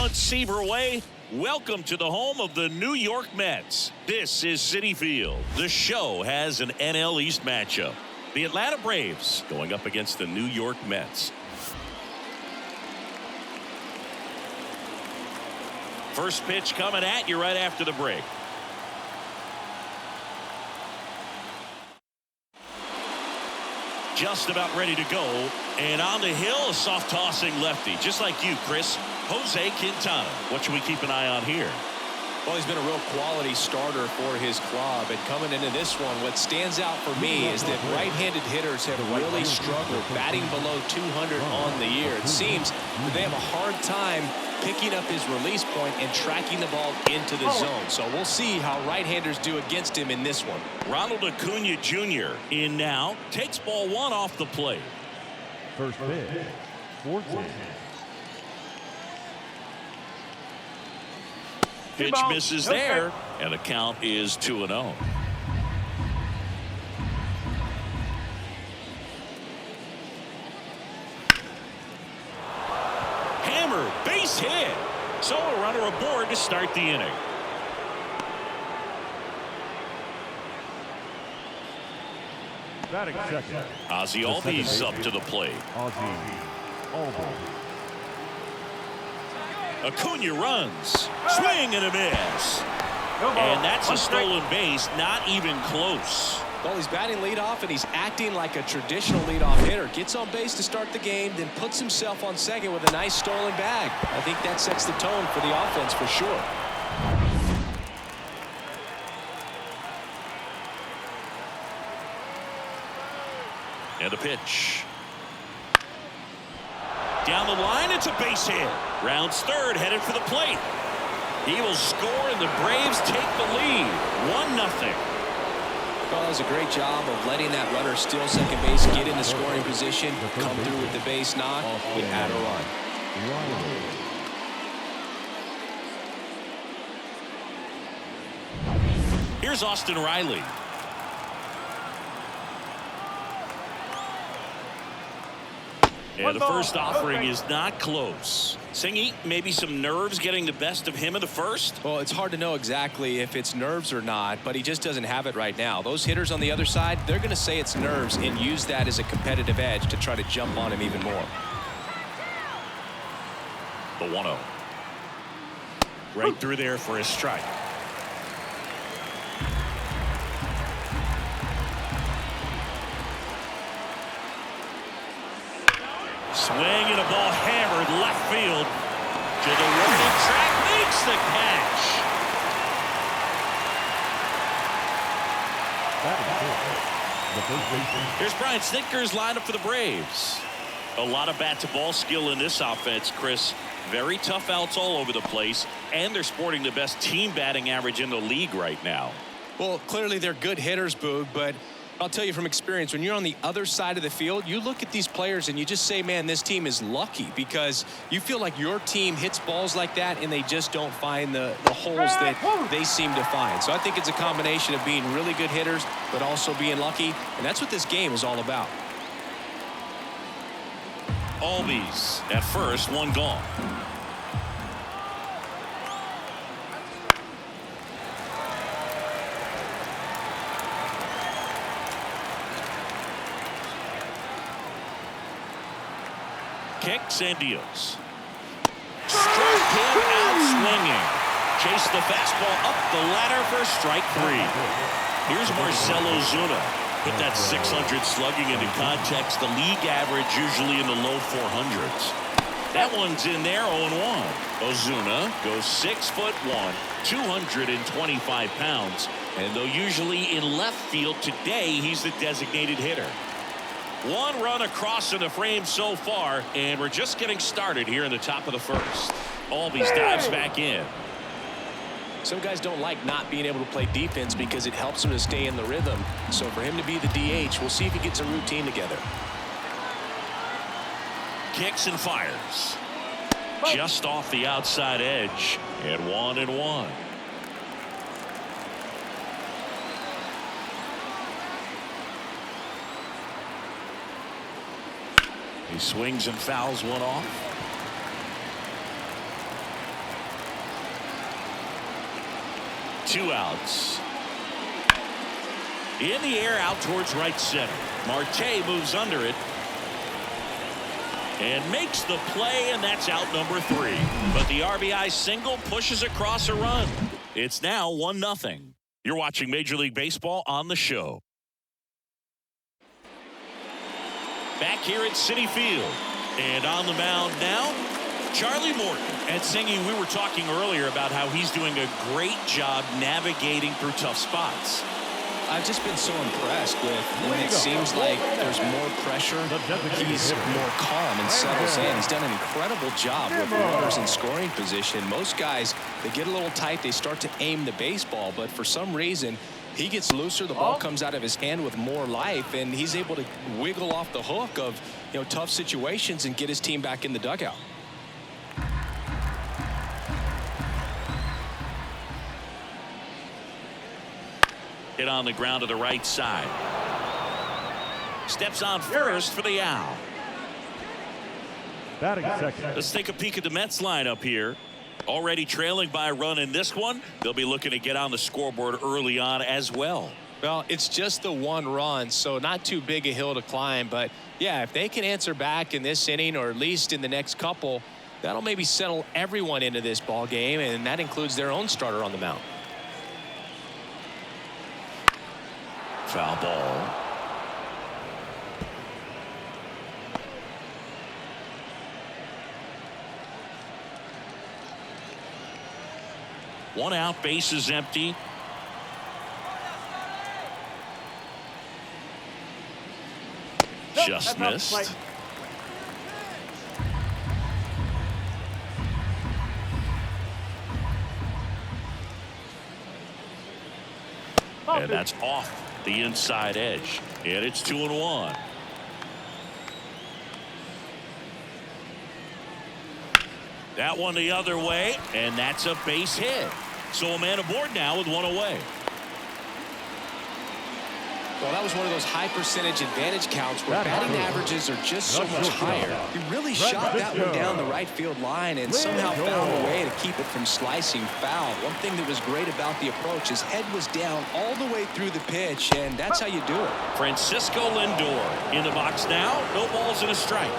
talent Seaver Way. Welcome to the home of the New York Mets. This is Citi Field. The show has an NL East matchup. The Atlanta Braves going up against the New York Mets. First pitch coming at you right after the break. Just about ready to go. And on the hill, a soft tossing lefty. Just like you, Chris. Jose Quintana. What should we keep an eye on here? Well, he's been a real quality starter for his club. And coming into this one, what stands out for me is that right-handed hitters have really struggled batting below 200 on the year. It seems that they have a hard time picking up his release point and tracking the ball into the zone. So we'll see how right-handers do against him in this one. Ronald Acuna Jr. in now. Takes ball one off the plate. First pitch. 14. Pitch misses there, and the count is 2-0. Hammer, base hit. So a runner aboard to start the inning. Batting second. Ozzie Albies up to the plate. Ozzie Albies. Acuna runs. Swing and a miss. And that's a stolen base, not even close. Well, he's batting leadoff, and he's acting like a traditional leadoff hitter. Gets on base to start the game, then puts himself on second with a nice stolen bag. I think that sets the tone for the offense for sure. And a pitch. Down the line, it's a base hit. Rounds third, headed for the plate. He will score, and the Braves take the lead. 1-0. Well, that was a great job of letting that runner steal second base, get in the scoring position, come through with the base knock, and add a run. Here's Austin Riley. And the first offering is not close. Singy, maybe some nerves getting the best of him in the first? Well, it's hard to know exactly if it's nerves or not, but he just doesn't have it right now. Those hitters on the other side, they're going to say it's nerves and use that as a competitive edge to try to jump on him even more. The 1-0. Right through there for a strike. Swing and a ball hammered left field to the warning track, makes the catch. Here's Brian Snitker's lineup for the Braves. A lot of bat-to-ball skill in this offense, Chris. Very tough outs all over the place, and they're sporting the best team batting average in the league right now. Well, clearly they're good hitters, Boog, but I'll tell you from experience, when you're on the other side of the field, you look at these players and you just say, man, this team is lucky, because you feel like your team hits balls like that and they just don't find the holes that they seem to find. So I think it's a combination of being really good hitters, but also being lucky, and that's what this game is all about. Albies at first, one gone. Kicks and deals. Struck him out swinging. Chased the fastball up the ladder for strike three. Here's Marcell Ozuna. Put that 600 slugging into context. The league average usually in the low 400s. That one's in there, 0-1. Ozuna goes 6'1", 225 pounds. And though usually in left field, today he's the designated hitter. One run across in the frame so far, and we're just getting started here in the top of the first. Albies dives back in. Some guys don't like not being able to play defense because it helps them to stay in the rhythm. So for him to be the DH, we'll see if he gets a routine together. Kicks and fires. Just off the outside edge, and 1-1. He swings and fouls one off. 2 outs. In the air out towards right center. Marte moves under it and makes the play, and that's out number 3. But the RBI single pushes across a run. It's now 1-0. You're watching Major League Baseball on the show. Back here at Citi Field. And on the mound now, Charlie Morton. And singing, we were talking earlier about how he's doing a great job navigating through tough spots. I've just been so impressed with when it seems like there's more pressure, he's more calm and settles in. He's done an incredible job with runners in scoring position. Most guys, they get a little tight, they start to aim the baseball, but for some reason, he gets looser, the ball comes out of his hand with more life, and he's able to wiggle off the hook of, tough situations and get his team back in the dugout. Hit on the ground to the right side. Steps on first for the out. Batting second. Let's take a peek at the Mets lineup here. Already trailing by a run in this one. They'll be looking to get on the scoreboard early on as well. Well, it's just the 1 run, so not too big a hill to climb. But, yeah, if they can answer back in this inning or at least in the next couple, that'll maybe settle everyone into this ball game, and that includes their own starter on the mound. Foul ball. One out, base is empty. Just missed. And that's off the inside edge. And it's 2-1. That one the other way, and that's a base hit. So a man aboard now with 1 away. Well, that was one of those high percentage advantage counts where batting averages are just so much higher. He really shot that one down the right field line and somehow found a way to keep it from slicing foul. One thing that was great about the approach, his head was down all the way through the pitch, and that's how you do it. Francisco Lindor in the box now. No balls and a strike.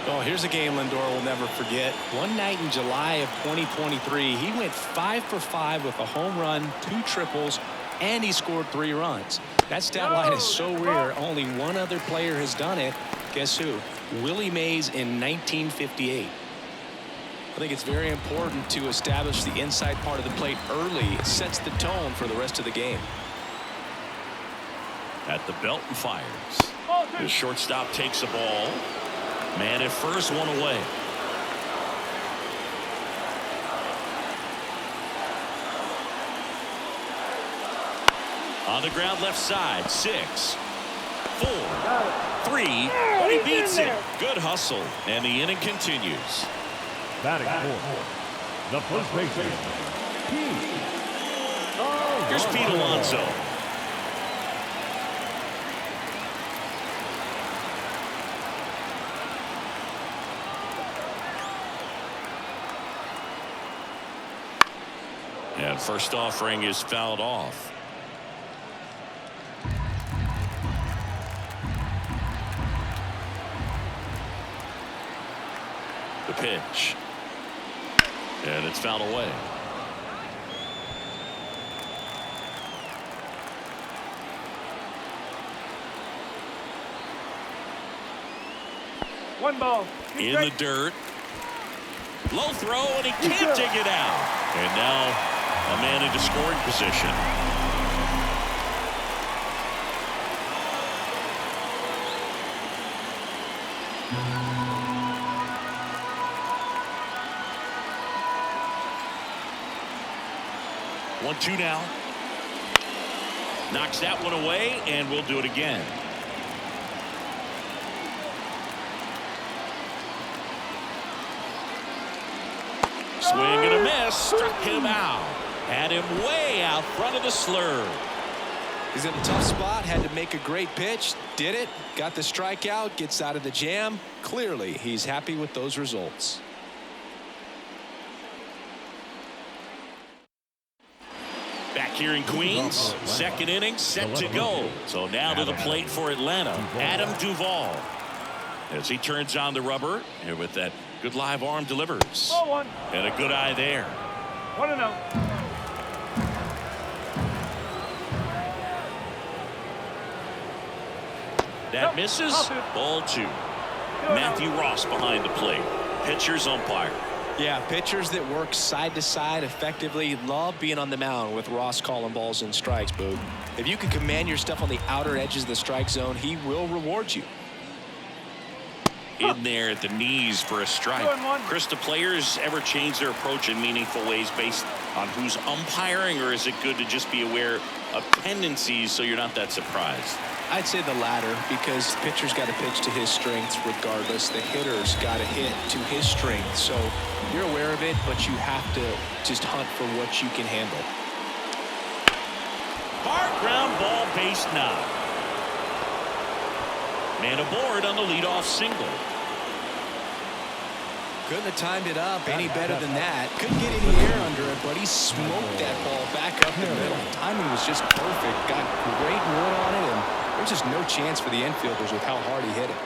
Oh, here's a game Lindor will never forget. One night in July of 2023, he went 5 for 5 with a home run, 2 triples, and he scored 3 runs. That stat line is so rare. Only one other player has done it. Guess who? Willie Mays in 1958. I think it's very important to establish the inside part of the plate early. It sets the tone for the rest of the game. At the belt and fires. The shortstop takes the ball. Man at first, 1 away. On the ground left side, 6, 4, 3, but he beats it. Good hustle, and the inning continues. Batting fourth. The first baseman, Pete. Here's Pete Alonso. And first offering is fouled off. The pitch. And it's fouled away. One ball. In the dirt. Low throw, and he can't dig it out. And now a man into scoring position. One, 2 now. Knocks that one away, and we'll do it again. Swing and a miss. Struck him out. Had him way out front of the slur. He's in a tough spot, had to make a great pitch, did it, got the strikeout, gets out of the jam. Clearly, he's happy with those results. Back here in Queens, second inning set to go. So now to the plate for Atlanta, Adam Duvall. As he turns on the rubber, and with that good live arm delivers. And a good eye there. 1-0. That misses. Ball 2. Matthew Ross behind the plate. Pitcher's umpire. Yeah, pitchers that work side to side effectively love being on the mound with Ross calling balls and strikes, Boog. If you can command your stuff on the outer edges of the strike zone, he will reward you. In there at the knees for a strike. Chris, do players ever change their approach in meaningful ways based on who's umpiring, or is it good to just be aware of tendencies so you're not that surprised? I'd say the latter, because the pitcher's got to pitch to his strengths regardless. The hitter's got to hit to his strength. So you're aware of it, but you have to just hunt for what you can handle. Hard ground ball, base knock. Man aboard on the leadoff single. Couldn't have timed it up any better than that. Couldn't get any air under it, but he smoked that ball back up the middle. Timing was just perfect. Got great wood on it, and there's just no chance for the infielders with how hard he hit it.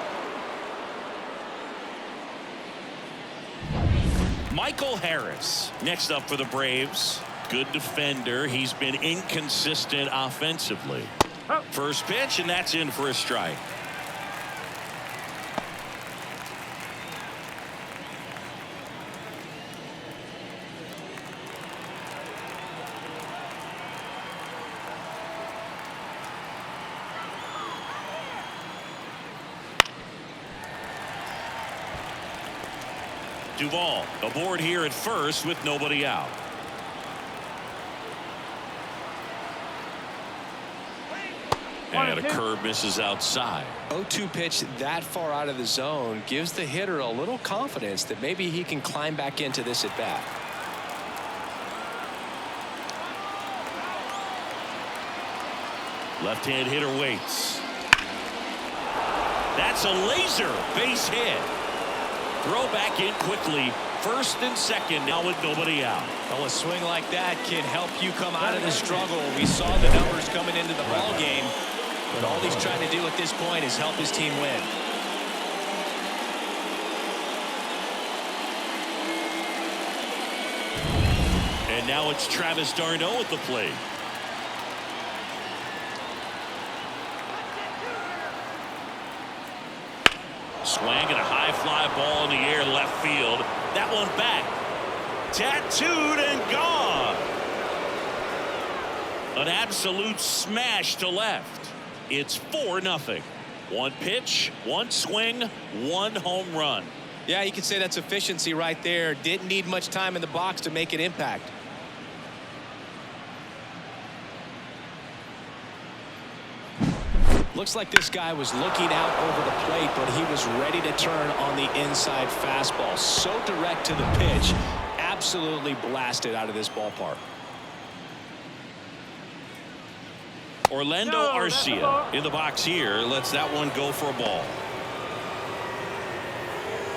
Michael Harris next up for the Braves. Good defender. He's been inconsistent offensively. First pitch, and that's in for a strike. Duvall aboard here at first with nobody out. And a curve misses outside. 0-2 pitch that far out of the zone gives the hitter a little confidence that maybe he can climb back into this at bat. Left-hand hitter waits. That's a laser base hit. Throw back in quickly. First and second now with nobody out. Well, a swing like that can help you come out of the struggle. We saw the numbers coming into the ball game, but all he's trying to do at this point is help his team win. And now it's Travis d'Arnaud at the plate. Swing and a high fly ball in the air left field. That one back. Tattooed and gone. An absolute smash to left. It's 4-0. One pitch, one swing, one home run. Yeah, you could say that's efficiency right there. Didn't need much time in the box to make an impact. Looks like this guy was looking out over the plate, but he was ready to turn on the inside fastball. So direct to the pitch. Absolutely blasted out of this ballpark. Orlando Arcia in the box here. Lets that one go for a ball.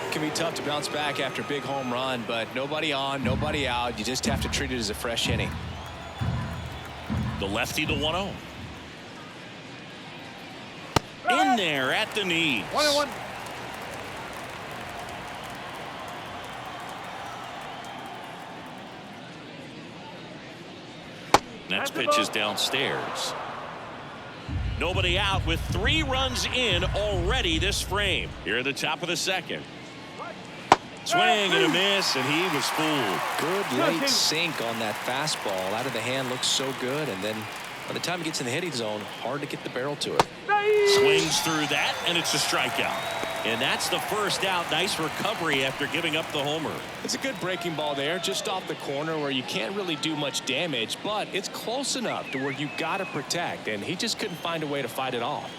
It can be tough to bounce back after a big home run, but nobody on, nobody out. You just have to treat it as a fresh inning. The lefty, the 1-0. In there at the knees. 1-1. Next pitch is downstairs. Nobody out with 3 runs in already this frame. Here at the top of the second. Swing and a miss, and he was fooled. Good late sink on that fastball. Out of the hand, looks so good, and then by the time he gets in the hitting zone, hard to get the barrel to it. Swings through that, and it's a strikeout. And that's the first out. Nice recovery after giving up the homer. It's a good breaking ball there, just off the corner where you can't really do much damage, but it's close enough to where you got to protect, and he just couldn't find a way to fight it off.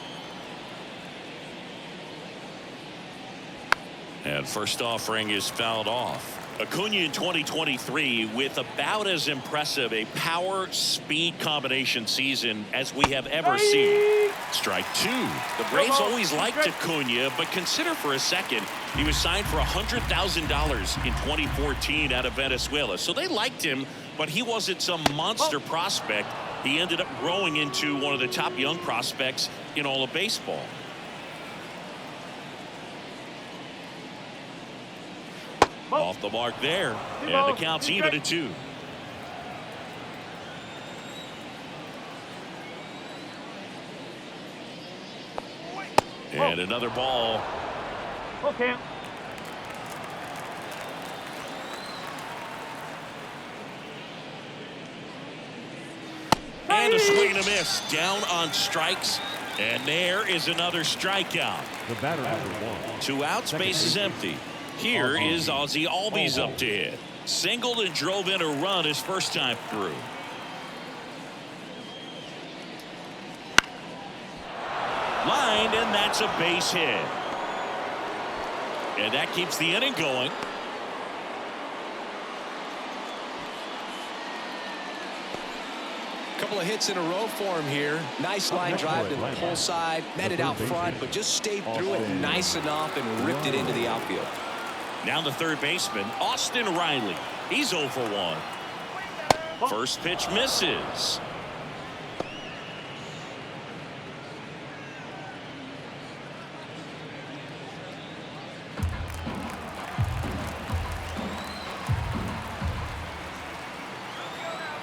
And first offering is fouled off. Acuna in 2023 with about as impressive a power-speed combination season as we have ever seen. Strike two. The Braves always liked Acuna, but consider for a second he was signed for $100,000 in 2014 out of Venezuela. So they liked him, but he wasn't some monster prospect. He ended up growing into one of the top young prospects in all of baseball. Off the mark there, and the count's even at 2. And another ball. Okay. And a swing and a miss. Down on strikes. And there is another strikeout. The batter number 1. 2 outs, base is empty. Here is Ozzie Albies up to hit. Singled and drove in a run his first time through. Lined, and that's a base hit. And that keeps the inning going. Couple of hits in a row for him here. Nice line drive to the pull side, met it out front, but just stayed through it nice enough and ripped it into the outfield. Now the third baseman, Austin Riley. He's 0 for 1. First pitch misses.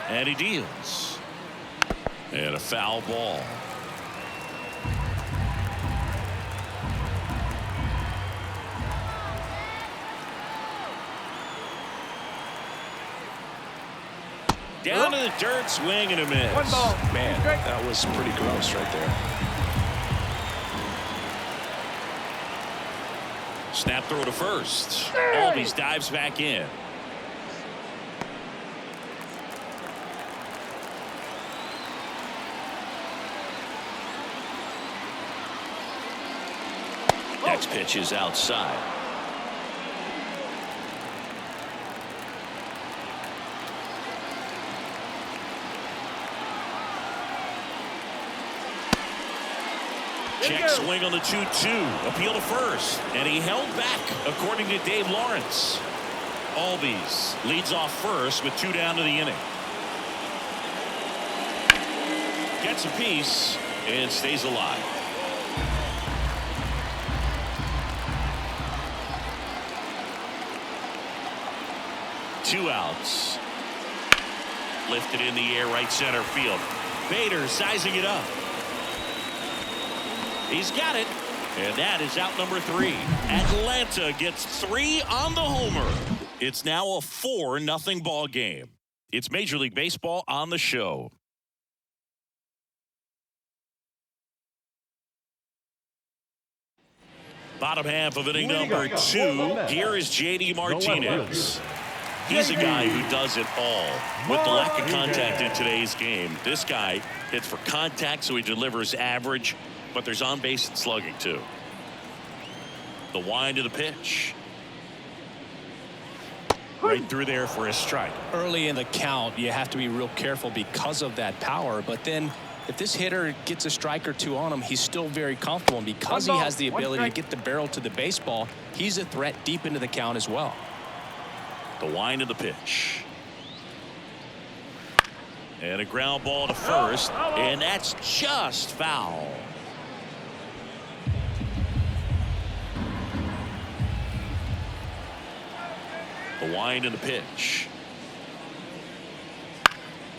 And he deals. And a foul ball. Down to the dirt, swing and a miss. Man, that was pretty gross right there. Snap throw to first. Albies dives back in. Next pitch is outside. Check swing on the 2-2. Appeal to first. And he held back, according to Dave Lawrence. Albies leads off first with 2 down to the inning. Gets a piece and stays alive. Two outs. Lifted in the air, right center field. Bader sizing it up. He's got it. And that is out number 3. Atlanta gets 3 on the homer. It's now a 4-0 ball game. It's Major League Baseball on the show. Bottom half of inning number 2. Here is J.D. Martinez. He's a guy who does it all. With the lack of contact in today's game, this guy hits for contact, so he delivers average, but there's on base and slugging too. The wind of the pitch. Right through there for a strike. Early in the count, you have to be real careful because of that power, but then if this hitter gets a strike or 2 on him, he's still very comfortable, and because he has the ability to get the barrel to the baseball, he's a threat deep into the count as well. The wind of the pitch. And a ground ball to first, and that's just foul. The wind of the pitch.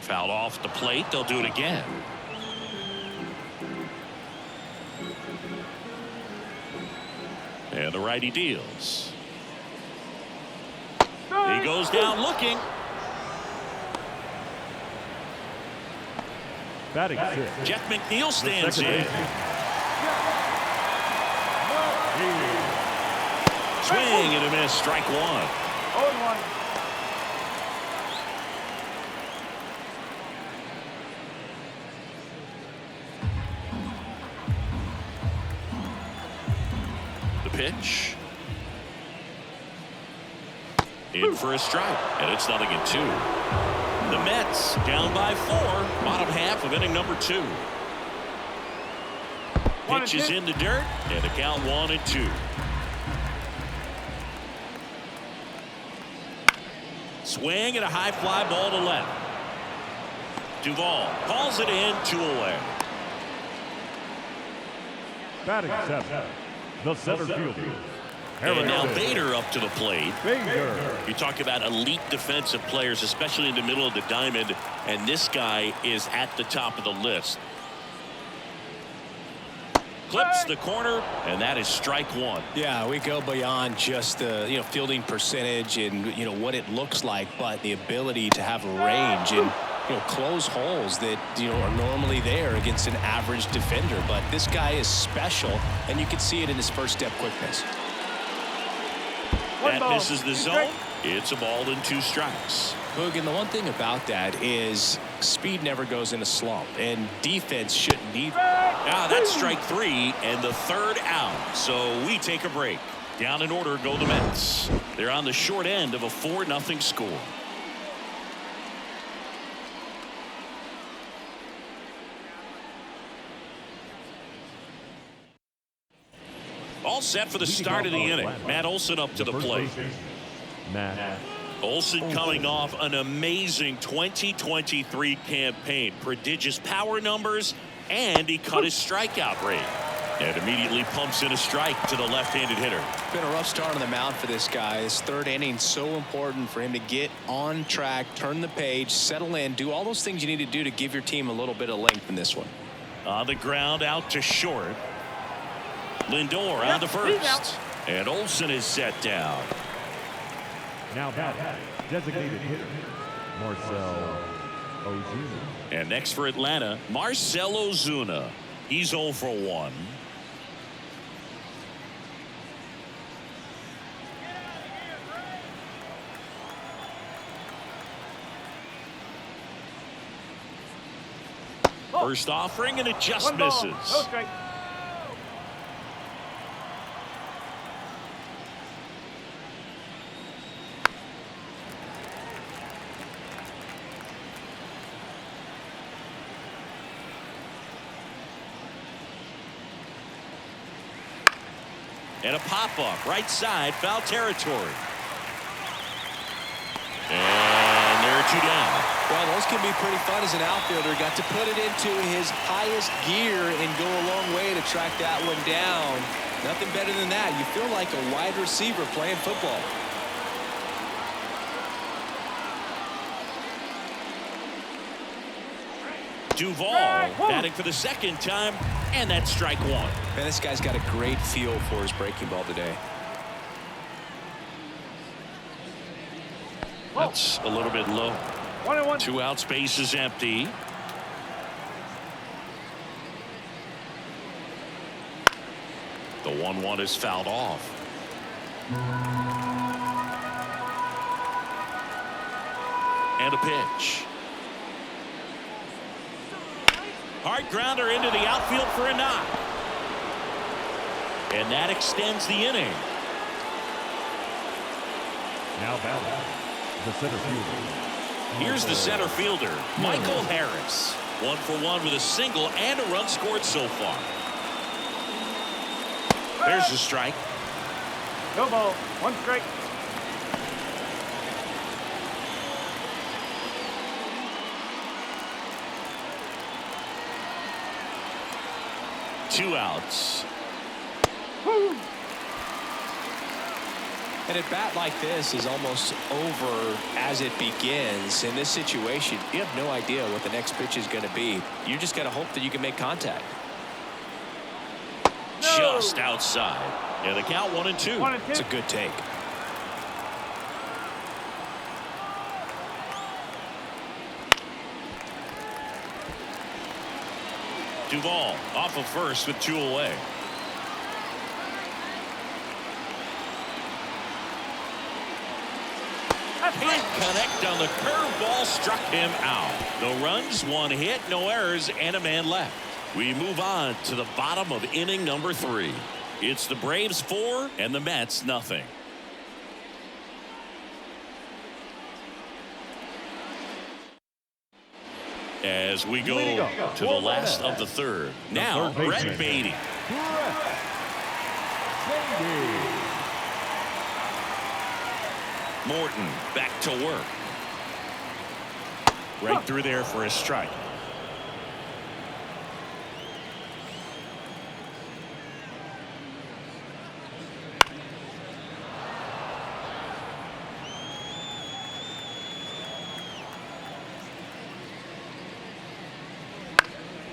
Fouled off the plate. They'll do it again. And the righty deals. He goes down looking. Batting 6. Jeff McNeil stands in. Swing and a miss. Strike 1. 0-1. The pitch. in for a strike, and it's 0-2. The Mets down by 4, bottom half of inning number 2. Pitch is in the dirt, and the count 1-2. Swing and a high fly ball to left. Duvall calls it in, 2 away. Batting 7, the center fielder. And now Bader up to the plate. Bader. You talk about elite defensive players, especially in the middle of the diamond, and this guy is at the top of the list. Clips the corner, and that is strike 1. Yeah, we go beyond just the fielding percentage and what it looks like, but the ability to have range and close holes that are normally there against an average defender. But this guy is special, and you can see it in his first step quickness. That misses the zone. It's a ball and 2 strikes. Boog, and the one thing about that is speed never goes in a slump, and defense shouldn't either. Now that's strike 3 and the 3rd out. So we take a break. Down in order go the Mets. They're on the short end of a 4-0 score. All set for the start of the inning. Matt Olson up to the plate. Olson coming off an amazing 2023 campaign. Prodigious power numbers, and he cut his strikeout rate. And immediately pumps in a strike to the left-handed hitter. Been a rough start on the mound for this guy. His 3rd inning so important for him to get on track, turn the page, settle in, do all those things you need to do to give your team a little bit of length in this one. On the ground, out to short. Lindor on the first. And Olson is set down. Now batting, designated hitter, Marcell Ozuna. And next for Atlanta, Marcell Ozuna. He's 0 for 1. First offering, and it just misses. Okay. And a pop-up, right side, foul territory. And there are 2 down. Well, those can be pretty fun as an outfielder. Got to put it into his highest gear and go a long way to track that one down. Nothing better than that. You feel like a wide receiver playing football. Duvall batting for the 2nd time, and that's strike 1. Man, this guy's got a great feel for his breaking ball today. That's a little bit low. 1-1. 2 out, space is empty. The 1-1 is fouled off. And a pitch. Hard grounder into the outfield for a knock. And that extends the inning. Now batting, the center fielder. Here's the center fielder, Michael Harris. 1 for 1 with a single and a run scored so far. There's the strike. No ball, 1 strike. Two outs. And a bat like this is almost over as it begins. In this situation, you have no idea what the next pitch is going to be. You just got to hope that you can make contact. Just outside. Yeah, the count 1-2. It's a good take. Duvall off of first with 2 away. Can't connect on the curveball, struck him out. No runs, 1 hit, no errors, and a man left. We move on to the bottom of inning number 3. It's the Braves 4 and the Mets nothing. As we go to the last of the third. Now, Brett Beatty. Morton back to work. Right through there for a strike.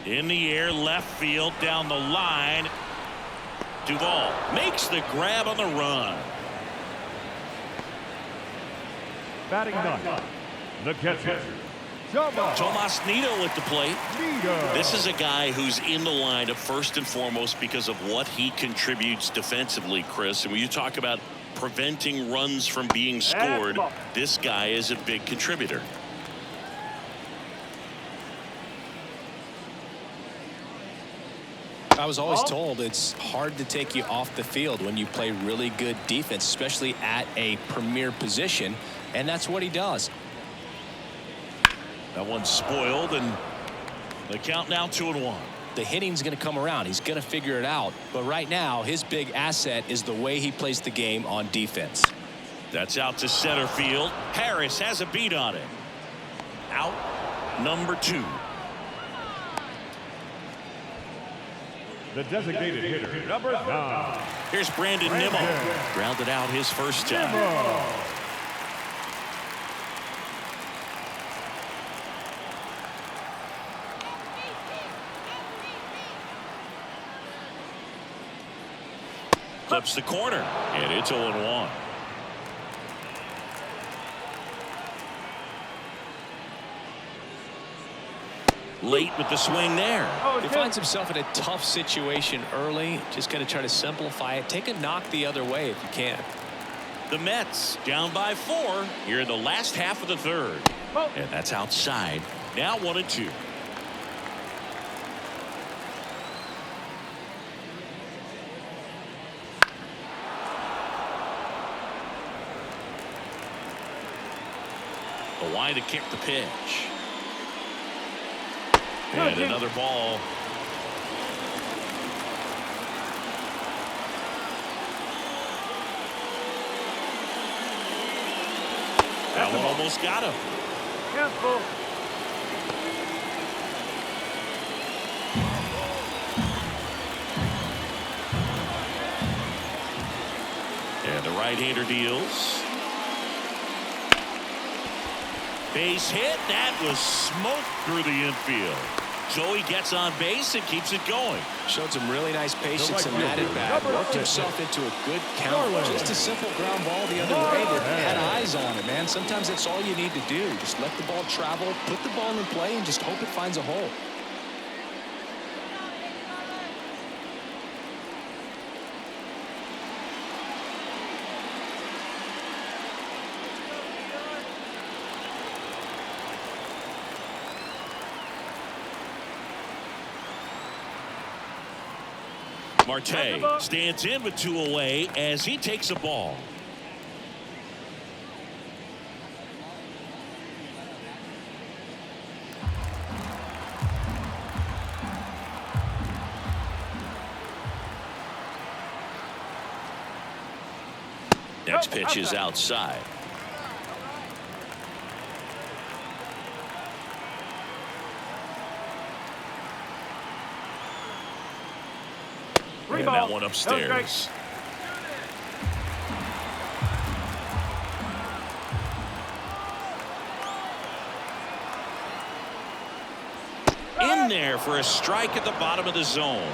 In the air, left field, down the line. Duvall makes the grab on the run. Batting ninth, the catcher, Tomas Nido at the plate. This is a guy who's in the lineup first and foremost because of what he contributes defensively, Chris. And when you talk about preventing runs from being scored, this guy is a big contributor. I was always told it's hard to take you off the field when you play really good defense, especially at a premier position, and that's what he does. That one's spoiled, and the count now 2-1. The hitting's going to come around. He's going to figure it out. But right now, his big asset is the way he plays the game on defense. That's out to center field. Harris has a beat on it. Out number 2. the designated hitter, number 9. Here's Brandon Nimmo. Grounded out his first time. Clips the corner, and it's 0-1. Late with the swing there. He finds himself in a tough situation early. Just going to try to simplify it. Take a knock the other way if you can. The Mets down by 4 here in the last half of the third. And that's outside. Now 1-2. The wide to kick the pitch. And another ball. That one almost got him. Careful. And the right-hander deals. Base hit. That was smoked through the infield. So he gets on base and keeps it going. Showed some really nice patience in that at bat. Worked himself into a good count. Just a simple ground ball the other way that had eyes on it, man. Sometimes that's all you need to do. Just let the ball travel, put the ball in play, and just hope it finds a hole. Marte stands in with 2 away as he takes a ball. Next pitch is outside. And that one upstairs. In there for a strike at the bottom of the zone.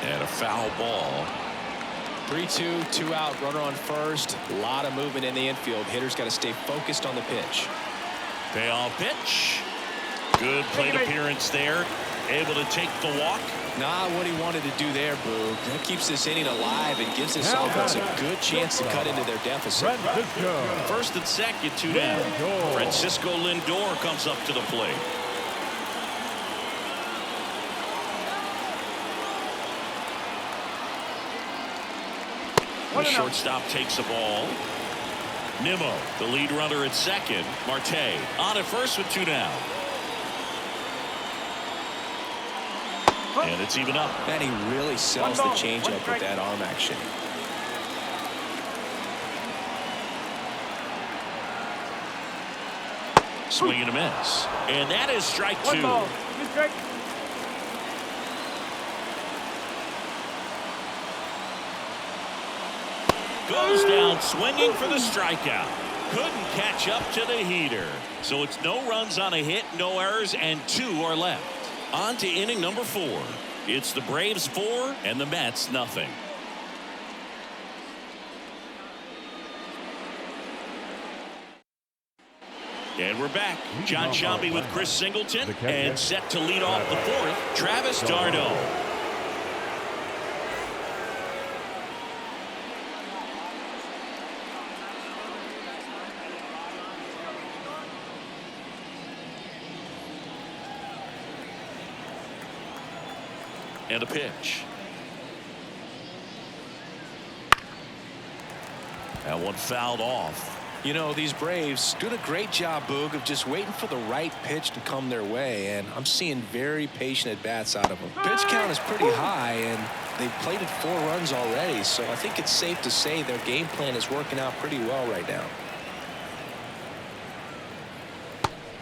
And a foul ball. 3-2, 2 out, runner on first. A lot of movement in the infield. Hitter's got to stay focused on the pitch. Payoff pitch. Good plate appearance there. Able to take the walk. Not what he wanted to do there, Boo. That keeps this inning alive and gives this offense a good chance to cut into their deficit. First and second, 2 down. Francisco Lindor comes up to the plate. The shortstop takes the ball. Nimmo, the lead runner at second. Marte on at first with 2 down. And it's even up. And he really sells the changeup with that arm action. Swing and a miss. And that is strike 2. Goes down swinging for the strikeout. Couldn't catch up to the heater. So it's no runs on a hit, no errors, and 2 are left. On to inning number 4. It's the Braves 4 and the Mets nothing. And we're back. John Shelby with Chris Singleton and set to lead off the 4th, Travis d'Arnaud. And a pitch. That one fouled off. You know, these Braves doing a great job, Boog, of just waiting for the right pitch to come their way, and I'm seeing very patient at-bats out of them. Pitch count is pretty high, and they've plated 4 runs already, so I think it's safe to say their game plan is working out pretty well right now.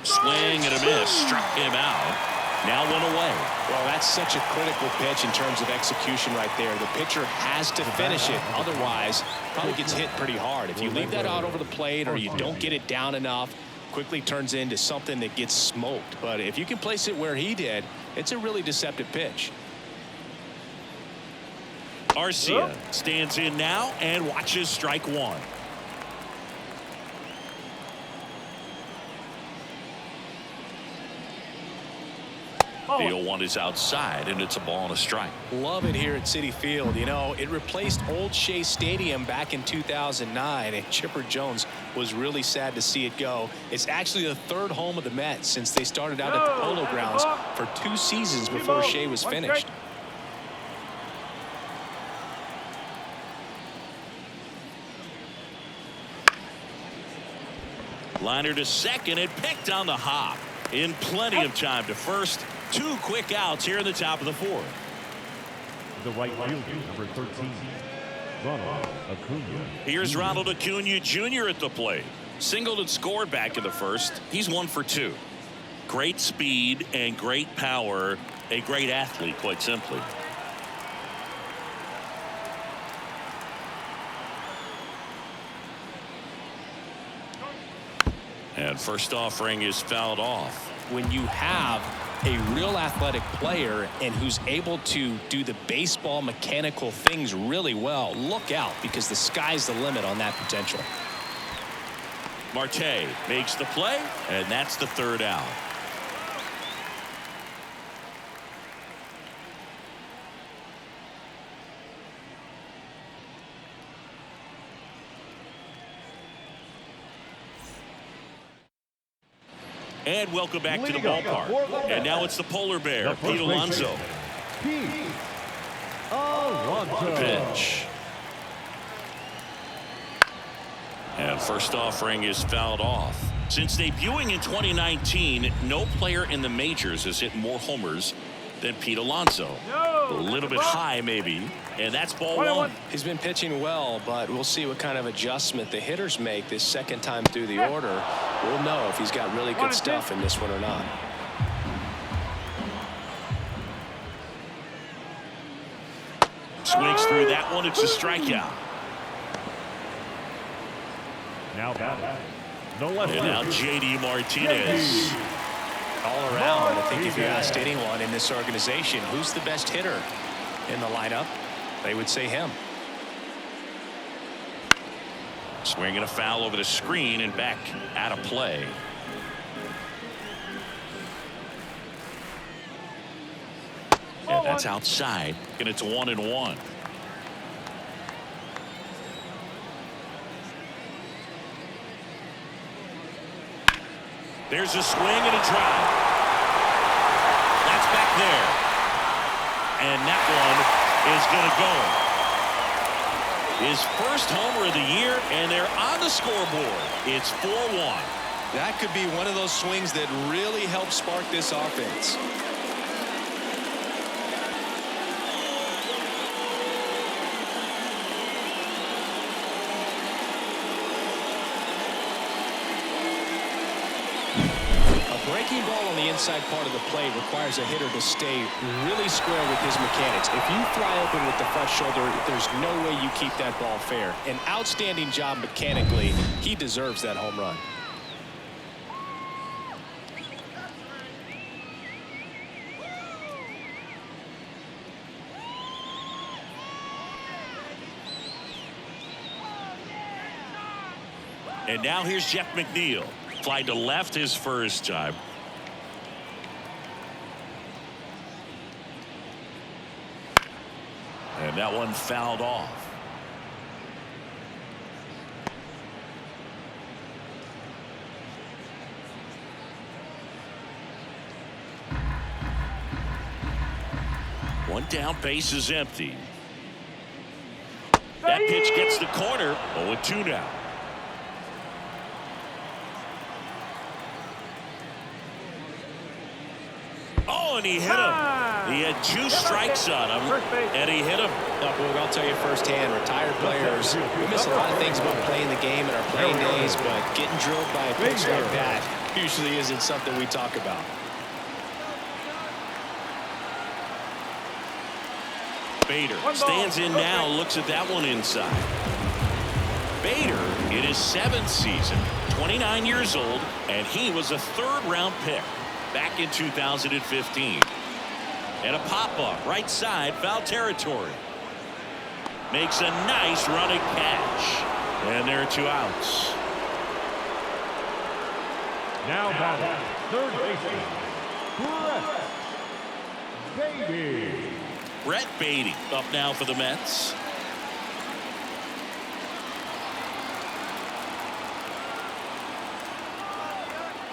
Swing and a miss. Struck him out. Now went away. Well, that's such a critical pitch in terms of execution right there. The pitcher has to finish it. Otherwise, probably gets hit pretty hard. If you leave that out over the plate or you don't get it down enough, quickly turns into something that gets smoked. But if you can place it where he did, it's a really deceptive pitch. Arcia stands in now and watches strike 1. The 0-1 is outside, and it's a ball and a strike. Love it here at Citi Field. You know, it replaced Old Shea Stadium back in 2009, and Chipper Jones was really sad to see it go. It's actually the 3rd home of the Mets since they started out at the Polo Grounds for 2 seasons before Shea was finished. Liner to second and picked on the hop. In plenty of time to first. 2 quick outs here in the top of the 4th. The right fielder, number 13, Ronald Acuna. Here's Ronald Acuna Jr. at the plate. Singled and scored back in the 1st. He's 1 for 2. Great speed and great power. A great athlete, quite simply. And first offering is fouled off. When you have a real athletic player and who's able to do the baseball mechanical things really well, look out, because the sky's the limit on that potential. Marte makes the play, and that's the 3rd out. And welcome back to the ballpark. And now it's the polar bear, Pete Alonso. Pete Alonso. Pitch. And first offering is fouled off. Since debuting in 2019, no player in the majors has hit more homers than Pete Alonso. A little bit high, maybe. And that's ball 1. He's been pitching well, but we'll see what kind of adjustment the hitters make this 2nd time through the order. We'll know if he's got really good stuff in this one or not. Swings through that one. It's a strikeout. Now batting. No less And now J.D. Martinez. All around, I think if you asked anyone in this organization who's the best hitter in the lineup, they would say him. Swinging a foul over the screen and back out of play. And that's outside, and it's 1-1. There's a swing and a drive. That's back there. And that one is going to go. His first homer of the year, and they're on the scoreboard. It's 4-1. That could be one of those swings that really help spark this offense. Breaking ball on the inside part of the plate requires a hitter to stay really square with his mechanics. If you fly open with the front shoulder, there's no way you keep that ball fair. An outstanding job mechanically. He deserves that home run. And now here's Jeff McNeil. Fly to left his first time. And that one fouled off. One down, base is empty. That pitch gets the corner. 0-2 now. Oh, and he hit him. He had 2 strikes on him, and he hit him. I'll tell you firsthand, retired players, we miss a lot of things about playing the game in our playing days, but getting drilled by a pitch like that usually isn't something we talk about. Bader stands in now, looks at that one inside. Bader in his 7th season, 29 years old, and he was a 3rd-round pick back in 2015. And a pop-up right side, foul territory. Makes a nice running catch. And there are 2 outs. Now batting, third baseman, Brett Beatty. Brett Beatty up now for the Mets.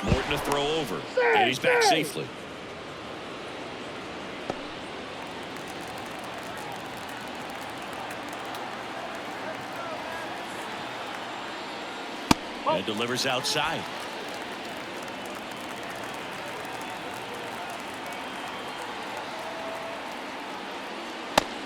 Morton to throw over. And he's back safely. And delivers outside.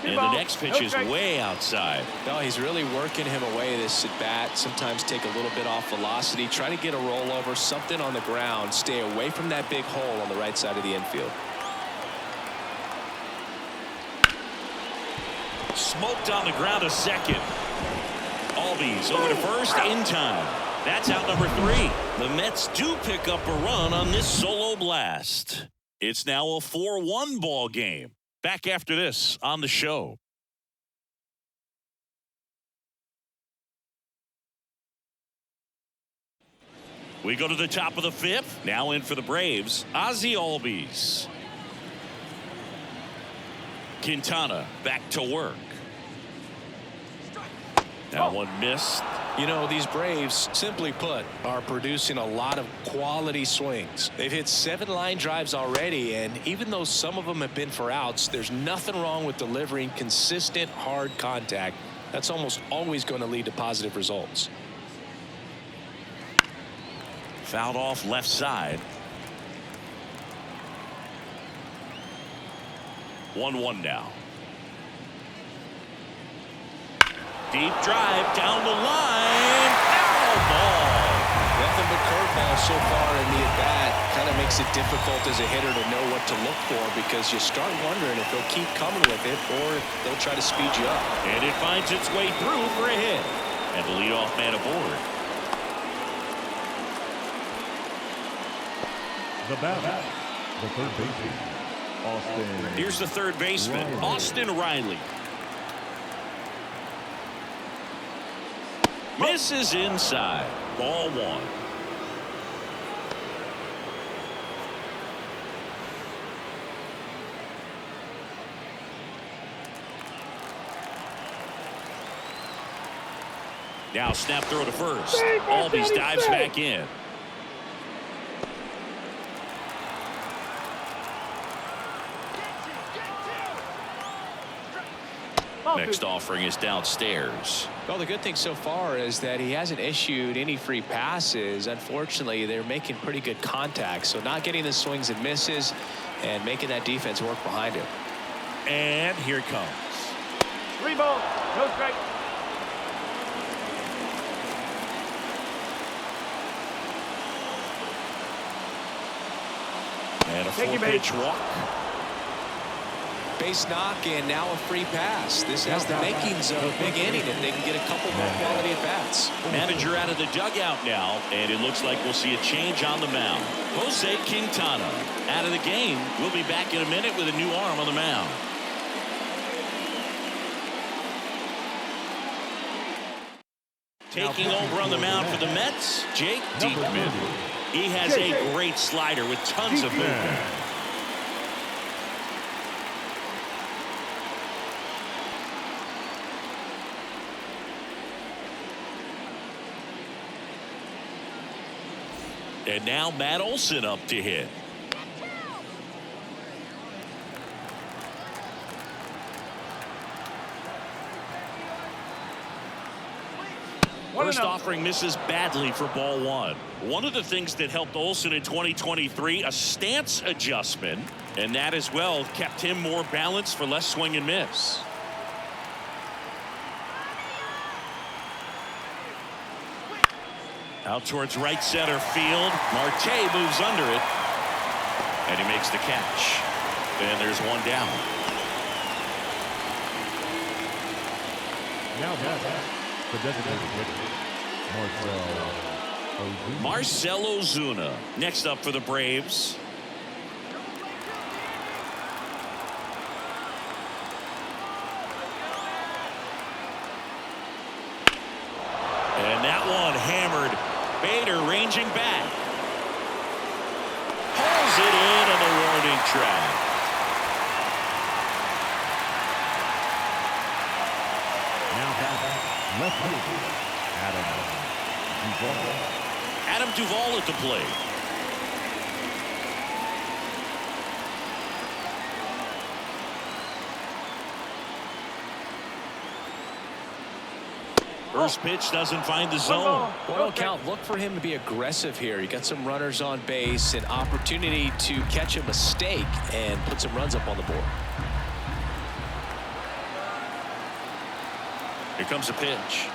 And the next pitch is way outside. No, he's really working him away this at bat. Sometimes take a little bit off velocity. Try to get a rollover, something on the ground. Stay away from that big hole on the right side of the infield. Smoked on the ground to second. Albies over to first in time. That's out number 3. The Mets do pick up a run on this solo blast. It's now a 4-1 ball game. Back after this on the show. We go to the top of the 5th. Now in for the Braves, Ozzie Albies. Quintana back to work. That one missed. You know, these Braves, simply put, are producing a lot of quality swings. They've hit 7 line drives already, and even though some of them have been for outs, there's nothing wrong with delivering consistent, hard contact. That's almost always going to lead to positive results. Fouled off left side. 1-1 now. Deep drive down the line. Foul ball. Nothing but curveball so far in the at-bat. Kind of makes it difficult as a hitter to know what to look for because you start wondering if they'll keep coming with it or if they'll try to speed you up. And it finds its way through for a hit. And the leadoff man aboard. The batter, the third baseman, Austin. Here's the third baseman, Austin Riley. Misses inside. Ball 1. Now snap throw to first. Albies dives back in. Next offering is downstairs. Well, the good thing so far is that he hasn't issued any free passes. Unfortunately, they're making pretty good contact, so not getting the swings and misses and making that defense work behind him. And here it comes. 3 balls, no strike. And a 4-pitch walk. Base knock and now a free pass. This has the makings of a big inning if they can get a couple more quality at bats. Manager out of the dugout now, and it looks like we'll see a change on the mound. Jose Quintana out of the game. We'll be back in a minute with a new arm on the mound. Taking over on the mound for the Mets, Jake Diekman. He has a great slider with tons of movement. And now Matt Olson up to hit. First offering misses badly for ball 1. One of the things that helped Olson in 2023, a stance adjustment, and that as well kept him more balanced for less swing and miss. Out towards right center field. Marte moves under it, and he makes the catch. And there's one down. Now the designated hitter, Marcell Ozuna next up for the Braves. And that one hammered. Bader ranging back. Pulls it in on the warning track. now back left field, Adam Duvall at the plate. First pitch doesn't find the zone. Well, count. Look for him to be aggressive here. You got some runners on base, an opportunity to catch a mistake and put some runs up on the board. Here comes a pitch.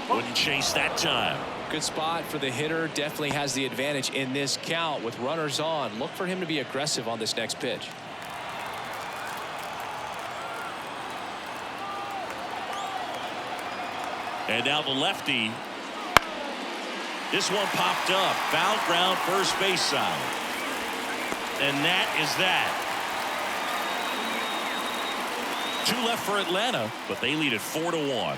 Wouldn't chase that time. Good spot for the hitter. Definitely has the advantage in this count with runners on. Look for him to be aggressive on this next pitch. And now the lefty. This one popped up. Foul ground first base side. And that is that. 2 left for Atlanta, but they lead it 4-1.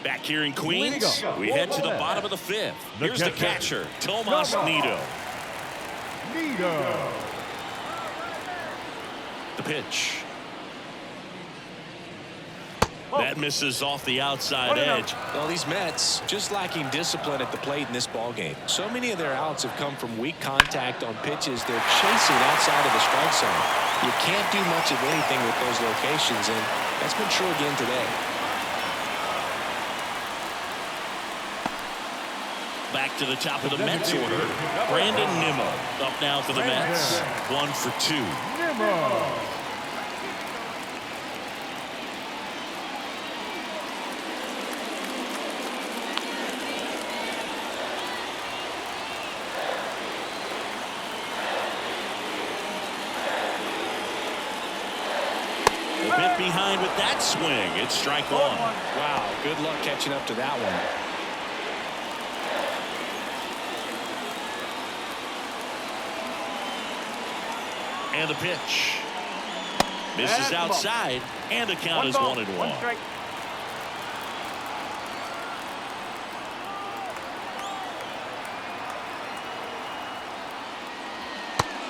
Back here in Queens, we head to the bottom of the 5th. Here's the catcher, Tomas Nido. The pitch. That misses off the outside edge. Well, these Mets just lacking discipline at the plate in this ballgame. So many of their outs have come from weak contact on pitches they're chasing outside of the strike zone. You can't do much of anything with those locations, and that's been true again today. Back to the top of the Mets order. Brandon Nimmo up now for the Mets. 1 for 2. A bit behind with that swing. It's strike 1. Wow, good luck catching up to that one. And the pitch. Misses outside, and the count is 1-1.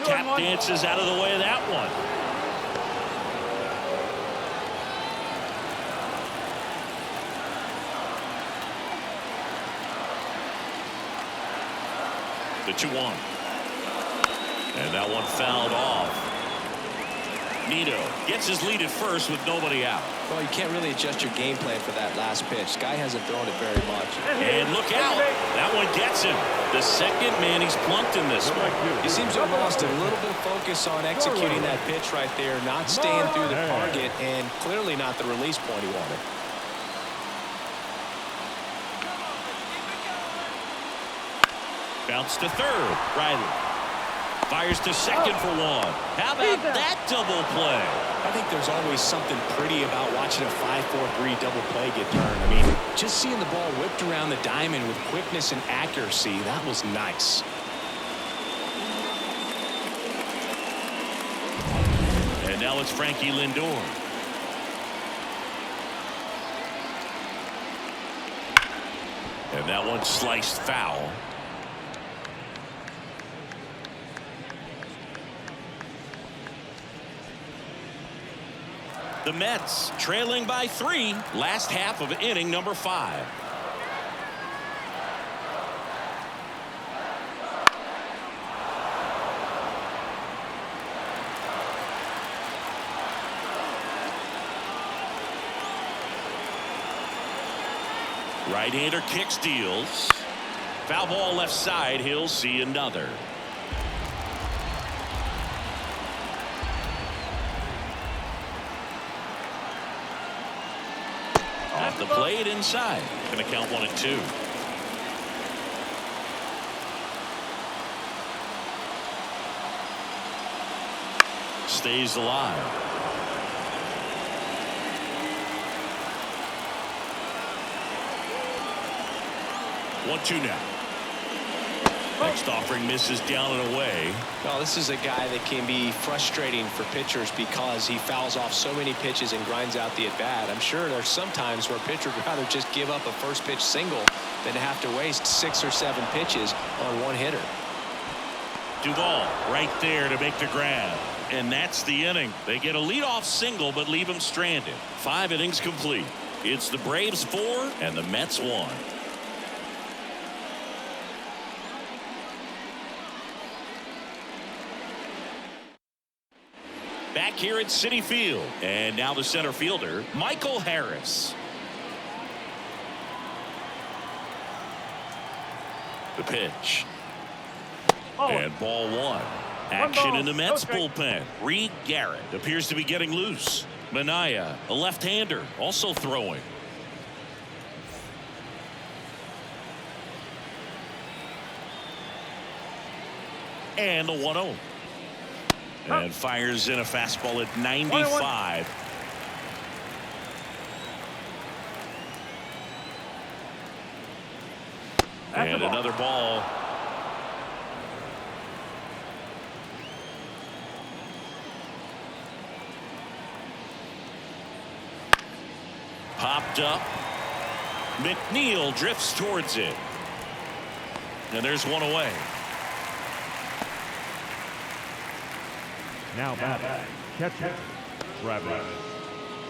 Tap dances out of the way of that one. The 2-1. And that one fouled off. Nito gets his lead at first with nobody out. Well, you can't really adjust your game plan for that last pitch. Guy hasn't thrown it very much. And look out. That one gets him. The second man he's plunked in this one. He seems to have lost a little bit of focus on executing that pitch right there, not staying through the target, and clearly not the release point he wanted. Bounce to third. Riley fires to second for one. How about that double play? I think there's always something pretty about watching a 5-4-3 double play get turned. I mean, just seeing the ball whipped around the diamond with quickness and accuracy, that was nice. And now it's Frankie Lindor. And that one sliced foul. The Mets trailing by 3. Last half of inning number 5. Right-hander kicks, deals. Foul ball left side. He'll see another. Off the plate inside. Going to count 1-2. Stays alive. 1-2 now. Next offering misses down and away. Well, this is a guy that can be frustrating for pitchers because he fouls off so many pitches and grinds out the at-bat. I'm sure there's some times where a pitcher would rather just give up a first pitch single than to have to waste 6 or 7 pitches on one hitter. Duvall right there to make the grab. And that's the inning. They get a leadoff single but leave him stranded. 5 innings complete. It's the Braves 4 and the Mets 1. Back here at Citi Field. And now the center fielder, Michael Harris. The pitch. And ball 1. Action in the Mets bullpen. Reed Garrett appears to be getting loose. Minaya, a left-hander, also throwing. And the 1-0. And fires in a fastball at 95. And another ball. Popped up. McNeil drifts towards it. And there's one away. Now batting, catcher, Travis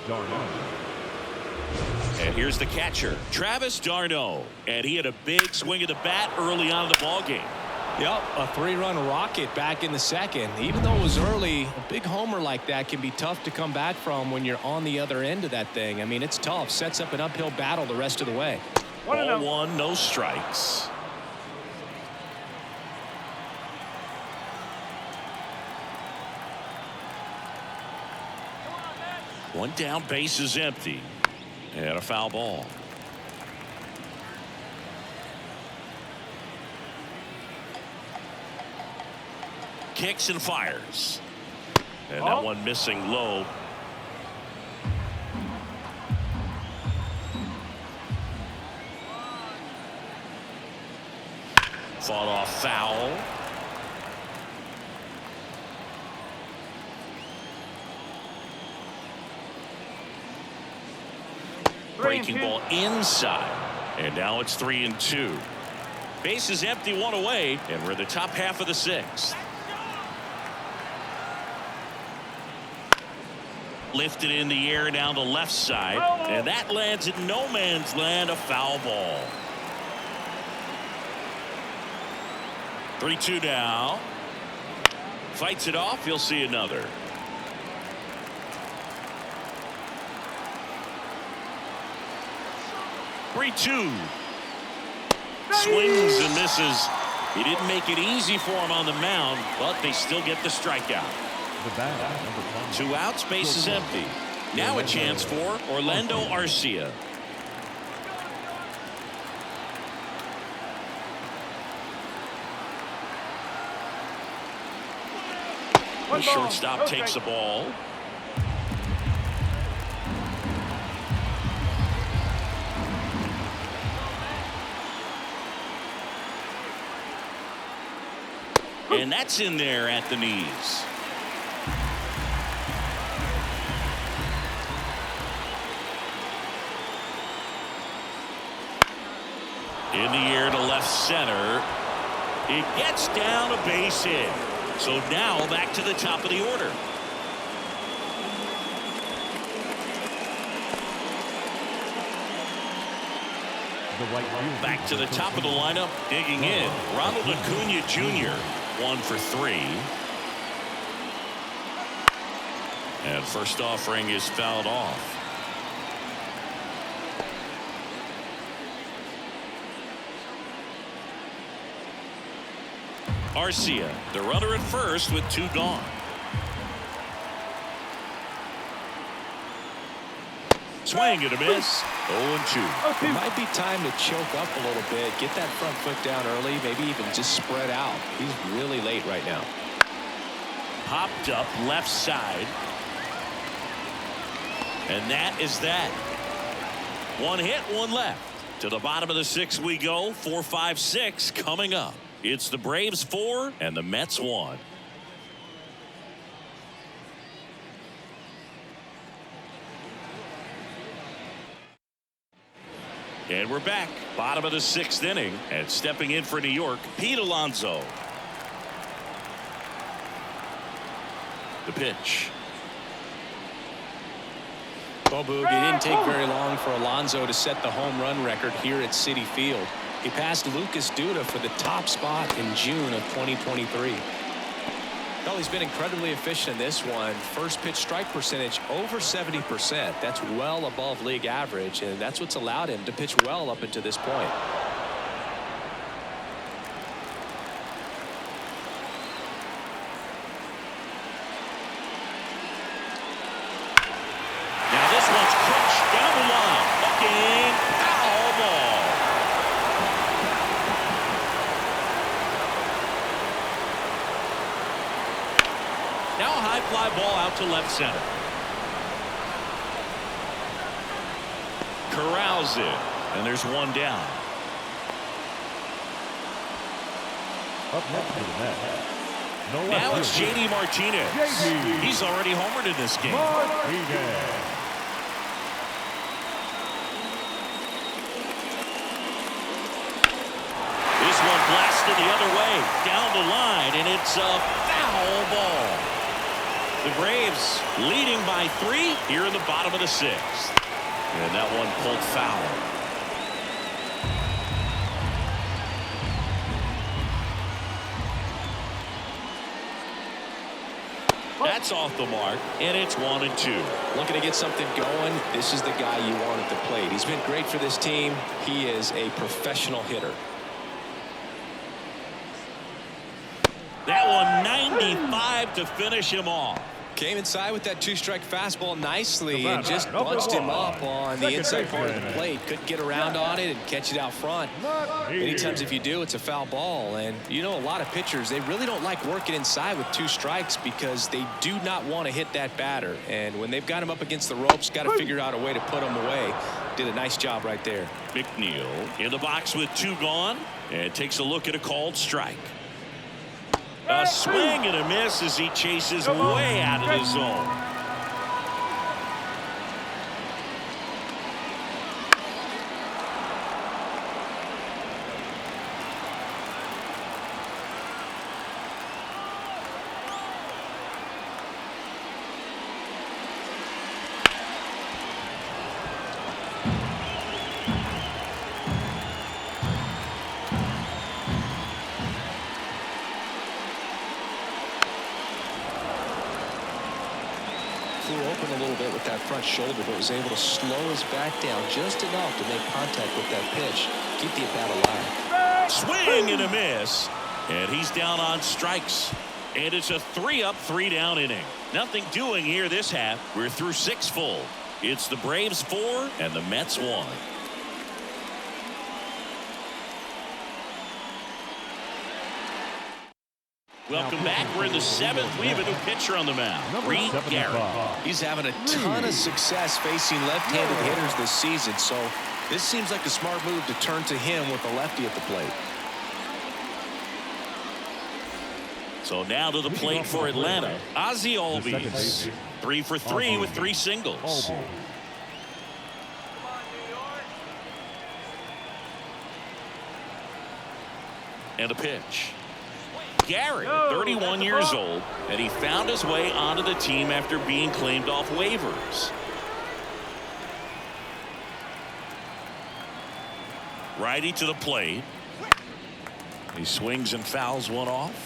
d'Arnaud. And here's the catcher, Travis d'Arnaud. And he had a big swing of the bat early on in the ballgame. Yep, a 3-run rocket back in the second. Even though it was early, a big homer like that can be tough to come back from when you're on the other end of that thing. I mean, it's tough. Sets up an uphill battle the rest of the way. Ball 1, no strikes. One down, base is empty. And a foul ball. Kicks and fires. And that one missing low. Fought off foul. Breaking ball inside. And now it's 3-2. Base is empty, one away. And we're in the top half of the 6th. Lifted in the air down the left side. And that lands in no man's land, a foul ball. 3-2 now. Fights it off. He'll see another. Three-two. Swings and misses. He didn't make it easy for him on the mound, but they still get the strikeout. 2 outs, base is empty. Now a chance for Orlando Arcia. The shortstop takes the ball. And that's in there at the knees. In the air to left center. It gets down a base hit. So now back to the top of the order. Back to the top of the lineup, digging in, Ronald Acuna Jr. 1 for 3. And first offering is fouled off. Arcia, the runner at first with 2 gone. Swing and a miss. 0-2. It might be time to choke up a little bit, get that front foot down early, maybe even just spread out. He's really late right now. Popped up left side. And that is that. 1 hit, 1 left. To the bottom of the 6th we go. 4, 5, 6 coming up. It's the Braves 4 and the Mets 1. And we're back. Bottom of the 6th inning. And stepping in for New York, Pete Alonso. The pitch. Well, Boog, it didn't take very long for Alonso to set the home run record here at Citi Field. He passed Lucas Duda for the top spot in June of 2023. Well, he's been incredibly efficient in this one. First pitch strike percentage over 70%. That's well above league average, and that's what's allowed him to pitch well up until this point. Now this one's crushed down the line. Looking, foul ball. Now a high fly ball out to left center. Corrals it, and there's 1 down. Up next to the net. Now it's JD Martinez. He's already homered in this game. This one blasted the other way, down the line, and it's a foul ball. The Braves leading by 3 here in the bottom of the 6th. And that one pulled foul. That's off the mark, and it's 1-2. Looking to get something going. This is the guy you want at the plate. He's been great for this team. He is a professional hitter. That one 95 to finish him off. Came inside with that 2-strike fastball nicely and just bunched him up on the inside part of the plate. Couldn't get around on it and catch it out front. Many times if you do, it's a foul ball. And you know, a lot of pitchers, they really don't like working inside with 2 strikes because they do not want to hit that batter. And when they've got him up against the ropes, got to figure out a way to put him away. Did a nice job right there. McNeil in the box with 2 gone and takes a look at a called strike. A swing and a miss as he chases way out of the zone. a little bit with that front shoulder, but was able to slow his back down just enough to make contact with that pitch, keep the at-bat alive. Swing and a miss, and he's down on strikes. And it's a 3-up, 3-down inning. Nothing doing here this half. We're through 6 full. It's the Braves 4 and the Mets 1. Welcome back. We're in the 7th. We have a new pitcher on the mound, Reed Garrett. He's having a ton of success facing left-handed hitters this season, so this seems like a smart move to turn to him with a lefty at the plate. So now to the plate for Atlanta, Ozzie Albies. 3 for 3 with 3 singles. And a pitch. Garrett, 31 years old, and he found his way onto the team after being claimed off waivers. Righty to the plate. He swings and fouls one off.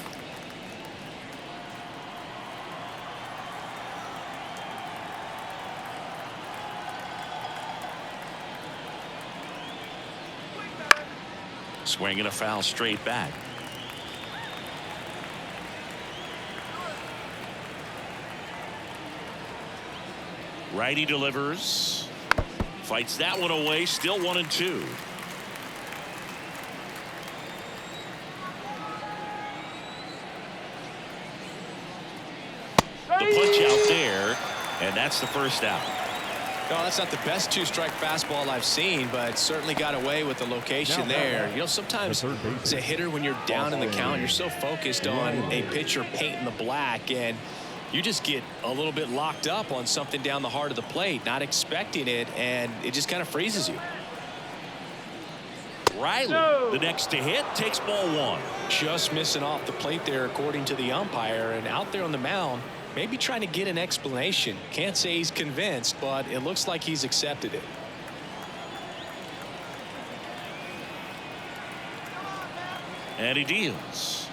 Swing and a foul straight back. Righty delivers. Fights that one away. Still 1-2. The punch out there, and that's the first out. No, that's not the best 2-strike fastball I've seen, but certainly got away with the location there. You know, sometimes as a hitter, when you're down in the count, you're so focused on a pitcher painting the black, and you just get a little bit locked up on something down the heart of the plate, not expecting it, and it just kind of freezes you. Riley, the next to hit, takes ball 1. Just missing off the plate there, according to the umpire, and out there on the mound, maybe trying to get an explanation. Can't say he's convinced, but it looks like he's accepted it. And he deals.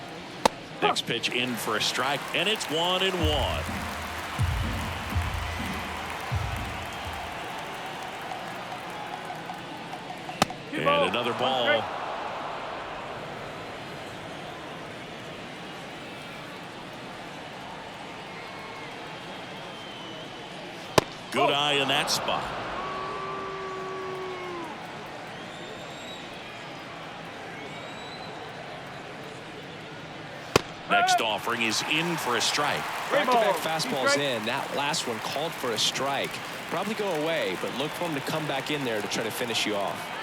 Next pitch in for a strike, and it's 1-1. And another ball. Good eye in that spot. Next offering is in for a strike. Back-to-back fastballs in. That last one called for a strike. Probably go away, but look for him to come back in there to try to finish you off.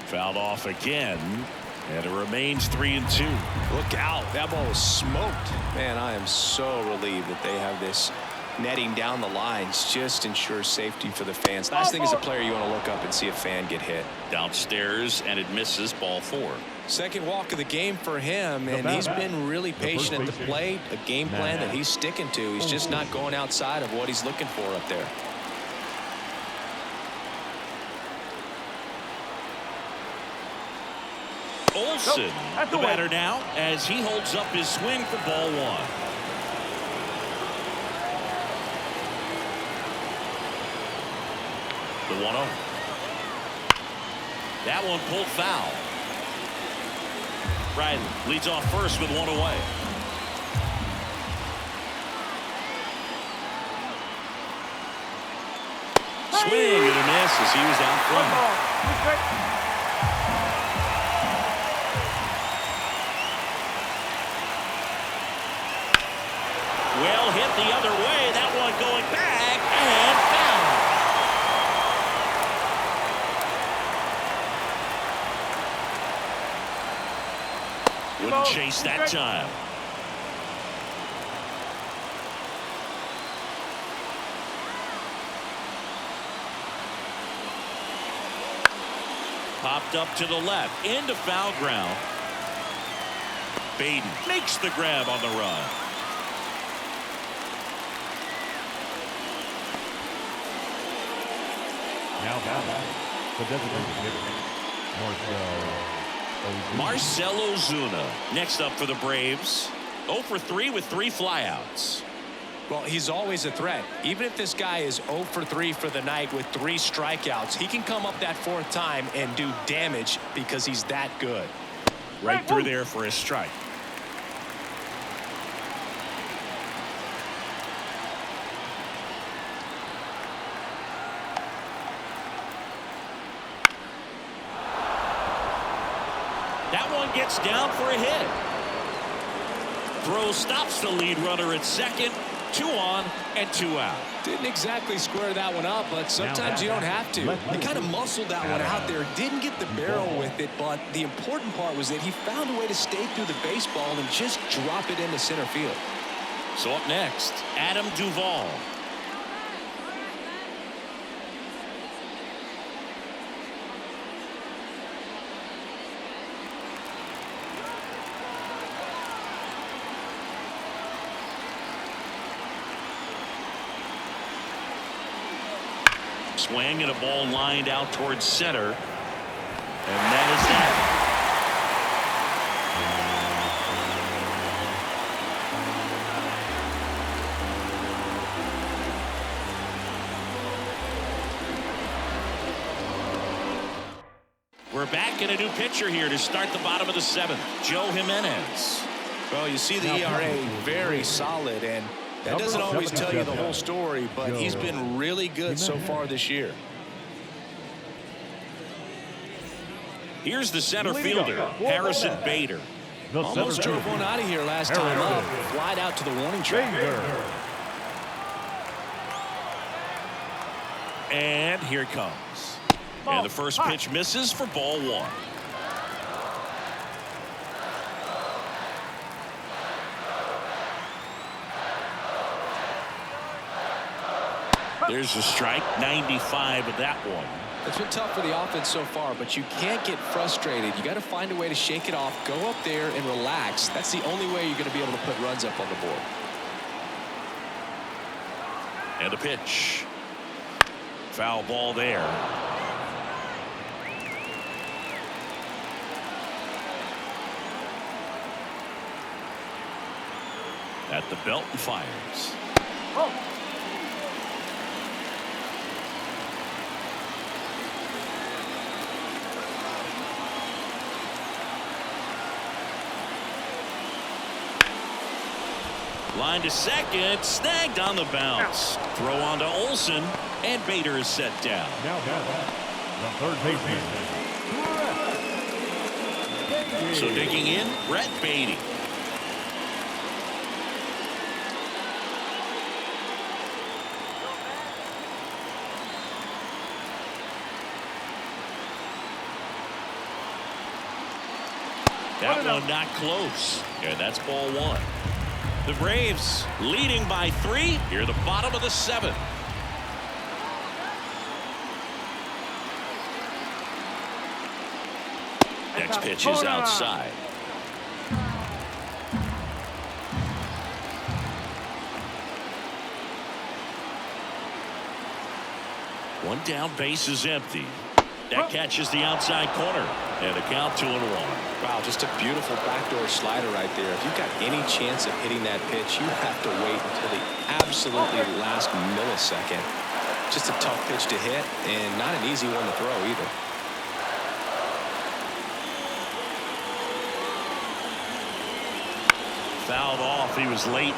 Fouled off again, and it remains 3-2. Look out. That ball was smoked. Man, I am so relieved that they have this netting down the lines. Just ensures safety for the fans. Last thing as a player, you want to look up and see a fan get hit. Downstairs, and it misses, ball 4. Second walk of the game for him, and he's been really patient at the plate. A game plan that he's sticking to. He's just not going outside of what he's looking for up there. Olsen, the batter now, as he holds up his swing for ball 1. The 1-0. That one pulled foul. Riley leads off first with 1 away. Swing and a miss as he was out front. Well hit the other way. That one going back and foul. Wouldn't chase that time. Popped up to the left into foul ground. Baden makes the grab on the run. Now the designated hitter, Marcel Marcell Ozuna next up for the Braves. 0 for 3 with 3 flyouts. Well, he's always a threat. Even if this guy is 0 for 3 for the night with 3 strikeouts, he can come up that 4th time and do damage because he's that good. Right through there for a strike. That one gets down for a hit. Throw stops the lead runner at second. 2 on and 2 out. Didn't exactly square that one up, but sometimes you don't have to. He kind of muscled that one out there. Didn't get the barrel with it, but the important part was that he found a way to stay through the baseball and just drop it into center field. So up next, Adam Duvall. Swing and a ball lined out towards center. And that is that. We're back in a new pitcher here to start the bottom of the 7th. Joe Jimenez. Well, you see the ERA very solid, and that doesn't always tell you the whole story, but he's been really good so far this year. Here's the center fielder, Harrison Bader. Almost drove one out of here last time up. Flied out to the warning track. And here it comes. And the first pitch misses for ball 1. There's a strike, 95 of that one. It's been tough for the offense so far, but you can't get frustrated. You got to find a way to shake it off, go up there and relax. That's the only way you're going to be able to put runs up on the board. And a pitch. Foul ball there. At the belt and fires. Oh. Line to second, snagged on the bounce. Throw on to Olsen, and Bader is set down. Now the third baseman. So digging in, Brett Beatty. That one not close. And that's ball 1. The Braves leading by 3 here at the bottom of the 7th. Next pitch is outside. One down, base is empty. That catches the outside corner. And a count 2-1. Wow, just a beautiful backdoor slider right there. If you've got any chance of hitting that pitch, you have to wait until the absolutely last millisecond. Just a tough pitch to hit, and not an easy one to throw either. Fouled off. He was late.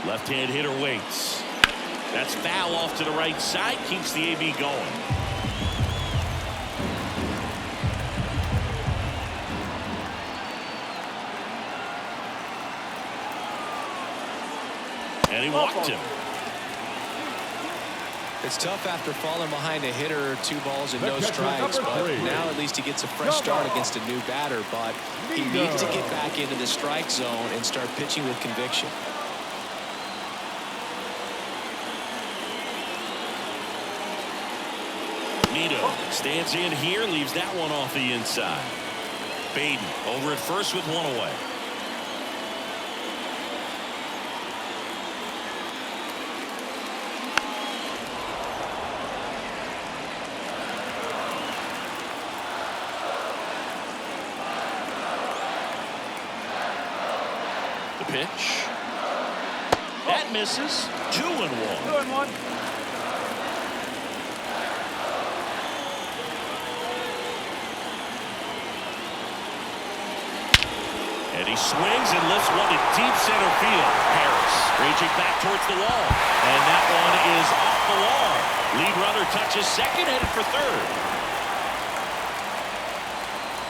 Left-hand hitter waits. That's foul off to the right side. Keeps the AB going. And he walked him. It's tough after falling behind a hitter, 2 balls and no strikes, but now at least he gets a fresh start against a new batter, but he needs to get back into the strike zone and start pitching with conviction. Nito stands in here, leaves that one off the inside. Baden over at first with 1 away. The pitch. That misses. 2-1. And he swings and lifts one to deep center field. Harris reaching back towards the wall. And that one is off the wall. Lead runner touches second, headed for third.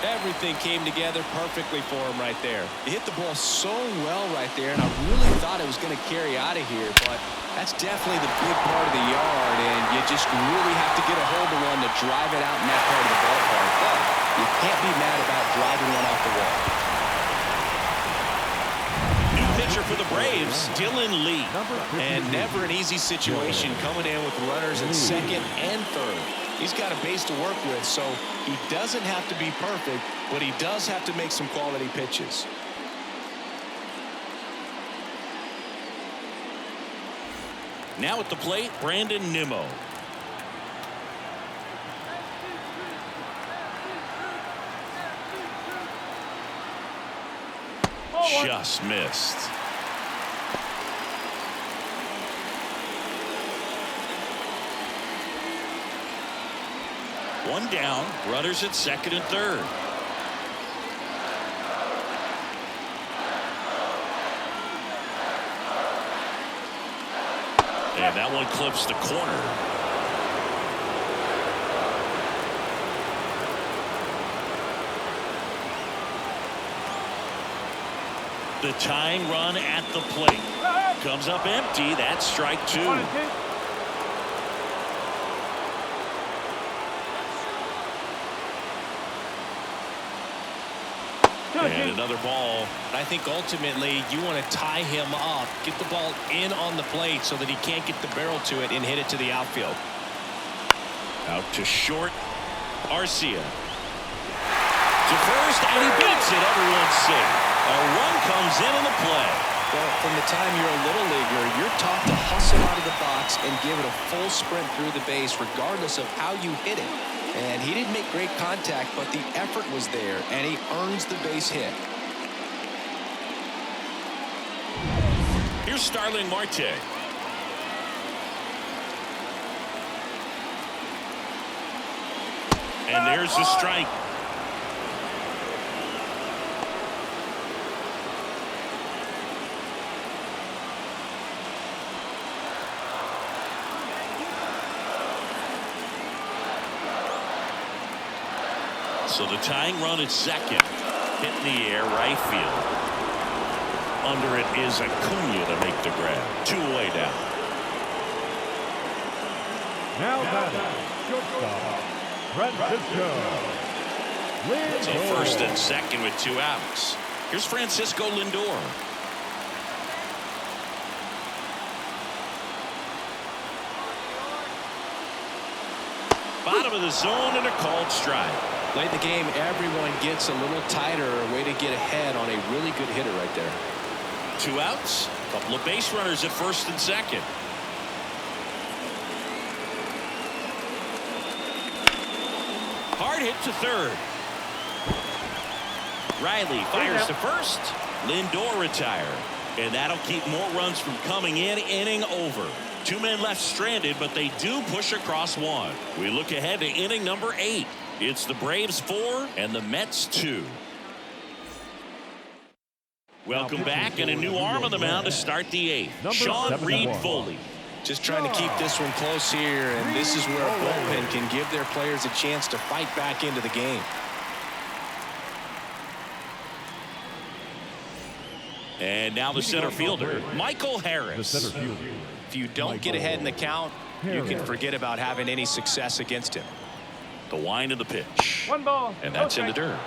Everything came together perfectly for him right there. He hit the ball so well right there, and I really thought it was going to carry out of here, but that's definitely the big part of the yard, and you just really have to get a hold of one to drive it out in that part of the ballpark. But you can't be mad about driving one off the wall. New pitcher for the Braves, Dylan Lee. And never an easy situation coming in with runners at second and third. He's got a base to work with, so he doesn't have to be perfect, but he does have to make some quality pitches. Now at the plate, Brandon Nimmo. Just missed. One down, runners at second and third. And that one clips the corner. The tying run at the plate comes up empty. That's strike two. And another ball. I think ultimately you want to tie him up, get the ball in on the plate so that he can't get the barrel to it and hit it to the outfield. Out to short. Arcia. To first, and he beats it. Everyone's safe. A run comes in on the play. Well, from the time you're a little leaguer, you're taught to hustle out of the box and give it a full sprint through the base regardless of how you hit it. And he didn't make great contact, but the effort was there, and he earns the base hit. Here's Starling Marte. And there's the strike. So the tying run at second, hit in the air, right field. Under it is Acuna to make the grab. 2 away down. Now batting, shortstop, Francisco Lindor. So first and second with 2 outs. Here's Francisco Lindor. Bottom of the zone and a called strike. Late in the game, everyone gets a little tighter, a way to get ahead on a really good hitter right there. 2 outs, a couple of base runners at first and second. Hard hit to third. Riley fires to first. Lindor retired. And that'll keep more runs from coming in. Inning over. 2 men left stranded, but they do push across 1. We look ahead to inning number 8. It's the Braves 4 and the Mets 2. Welcome back, and a new arm on the mound to start the 8th. Sean Reed-Foley. Just trying to keep this one close here, and this is where a bullpen can give their players a chance to fight back into the game. And now the center fielder, Michael Harris. The center fielder. If you don't get ahead in the count, you can forget about having any success against him. The wind of the pitch. 1 ball. And that's in the dirt.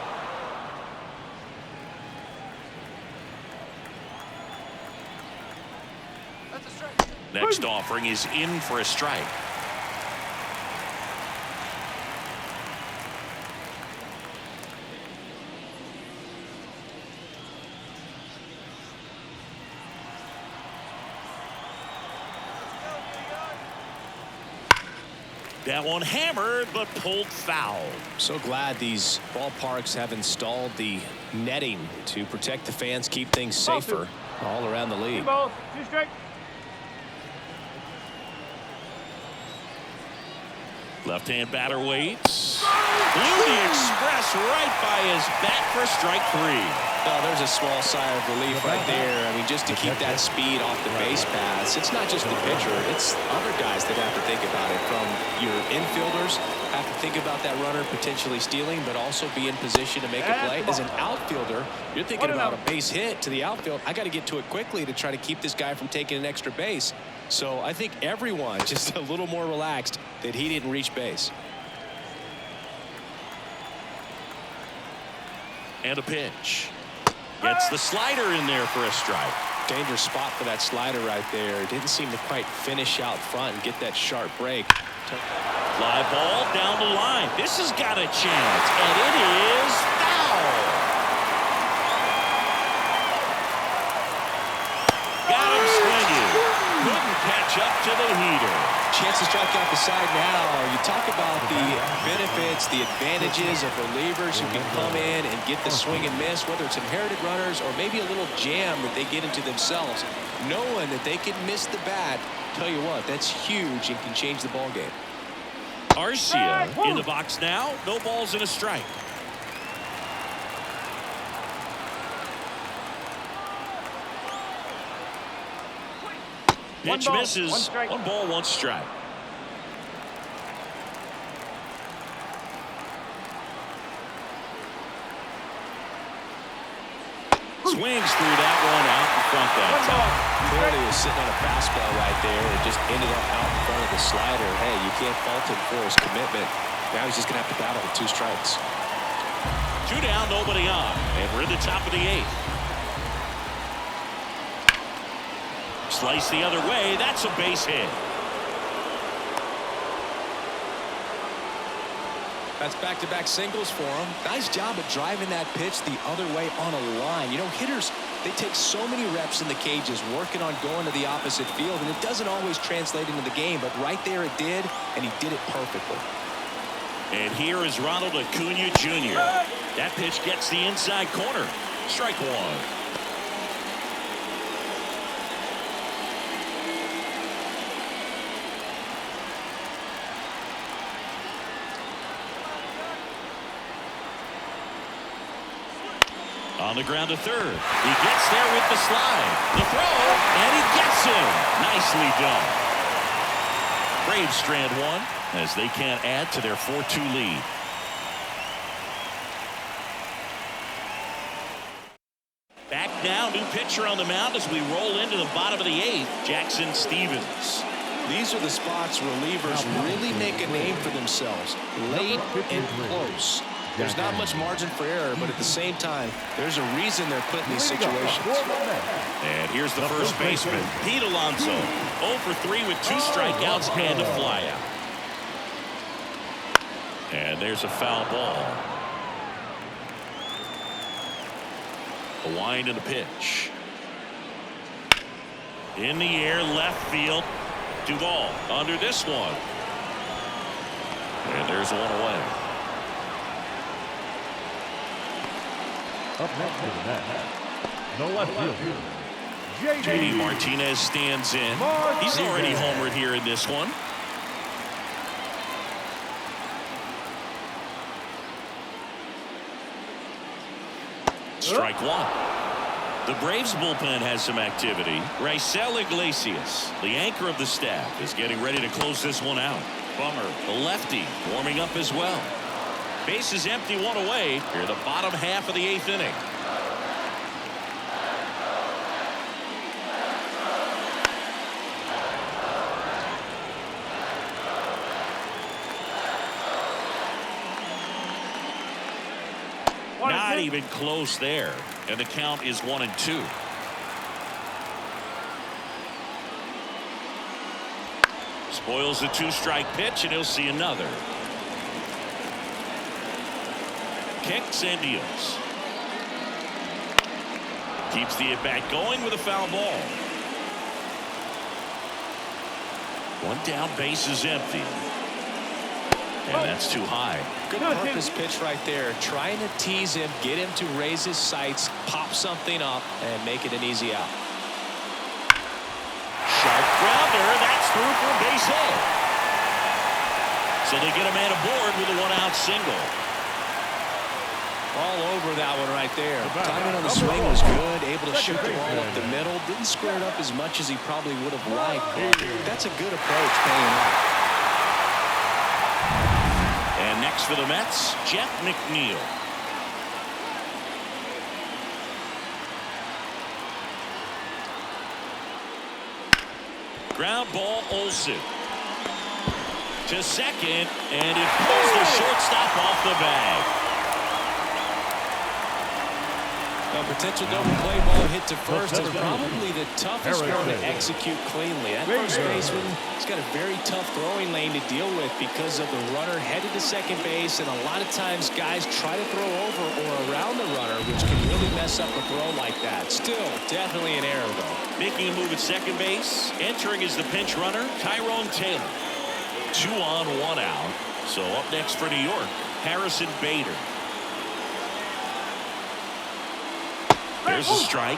That's a strike. Next offering is in for a strike. That one hammered, but pulled foul. So glad these ballparks have installed the netting to protect the fans, keep things safer all around the league. Two strike. Left-hand batter waits. Blew the express right by his bat for strike 3. Oh, there's a small sigh of relief right there. I mean, just to keep that speed off the base paths. It's not just the pitcher. It's other guys that have to think about it. From your infielders, have to think about that runner potentially stealing, but also be in position to make a play. As an outfielder, you're thinking about a base hit to the outfield. I got to get to it quickly to try to keep this guy from taking an extra base. So I think everyone just a little more relaxed that he didn't reach base. And a pitch. Gets the slider in there for a strike. Dangerous spot for that slider right there. Didn't seem to quite finish out front and get that sharp break. Fly ball down the line. This has got a chance, and it is foul. Got him swinging. Couldn't catch up to the heater. Chance to strike out the side now. You talk about the benefits, the advantages of relievers who can come in and get the swing and miss, whether it's inherited runners or maybe a little jam that they get into themselves. Knowing that they can miss the bat, tell you what, that's huge and can change the ball game. Arcia in the box now. No balls and a strike. Pitch misses. 1 ball, 1 strike. Swings through that one out in front that time. Clearly was sitting on a fastball right there and just ended up out in front of the slider. Hey, you can't fault him for his commitment. Now he's just going to have to battle with 2 strikes. 2 down, nobody on. And we're in the top of the 8th. Slice the other way. That's a base hit. That's back-to-back singles for him. Nice job of driving that pitch the other way on a line. You know, hitters, they take so many reps in the cages working on going to the opposite field, and it doesn't always translate into the game, but right there it did, and he did it perfectly. And here is Ronald Acuna Jr. That pitch gets the inside corner. Strike 1. On the ground to third. He gets there with the slide. The throw, and he gets him. Nicely done. Braves strand 1 as they can't add to their 4-2 lead. Back now, new pitcher on the mound as we roll into the bottom of the 8th, Jackson Stevens. These are the spots relievers really make a name for themselves. Late and close. There's not much margin for error, but at the same time, there's a reason they're put in these situations. And here's the first baseman, Pete Alonso. 0 for 3 with 2 strikeouts and a flyout. And there's a foul ball. A wind and a pitch. In the air, left field. Duvall under this one. And there's 1 away. Up next to the net, the left fielder, JD Martinez stands in. He's already homered here in this one. Strike 1. The Braves bullpen has some activity. Raisel Iglesias, the anchor of the staff, is getting ready to close this one out. Bummer, the lefty, warming up as well. Base is empty, 1 away. Here in the bottom half of the 8th inning. Not even close there. And the count is 1-2. Spoils the 2-strike pitch, and he'll see another. Kicks and deals. Keeps the at-bat going with a foul ball. 1 down, base is empty. And that's too high. Good purpose pitch right there. Trying to tease him, get him to raise his sights, pop something up, and make it an easy out. Sharp grounder. That's through for a base hit. So they get a man aboard with a one-out single. All over that one right there. Timing on the swing was good. Able to shoot the ball up the middle. Didn't square it up as much as he probably would have liked. But that's a good approach, paying off. And next for the Mets, Jeff McNeil. Ground ball, Olsen. To second, and it pulls the shortstop off the bag. A potential double play ball hit to first is probably the toughest one to execute cleanly. That first baseman has got a very tough throwing lane to deal with because of the runner headed to second base, and a lot of times guys try to throw over or around the runner, which can really mess up a throw like that. Still, definitely an error, though. Making a move at second base. Entering is the pinch runner, Tyrone Taylor. 2 on, 1 out. So up next for New York, Harrison Bader. There's a strike.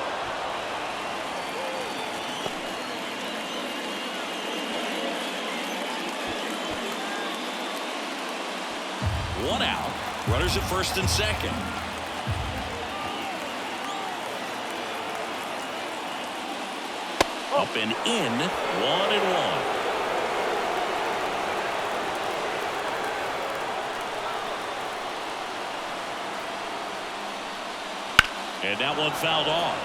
One out. Runners at first and second. Up and in. 1-1. And that one fouled off.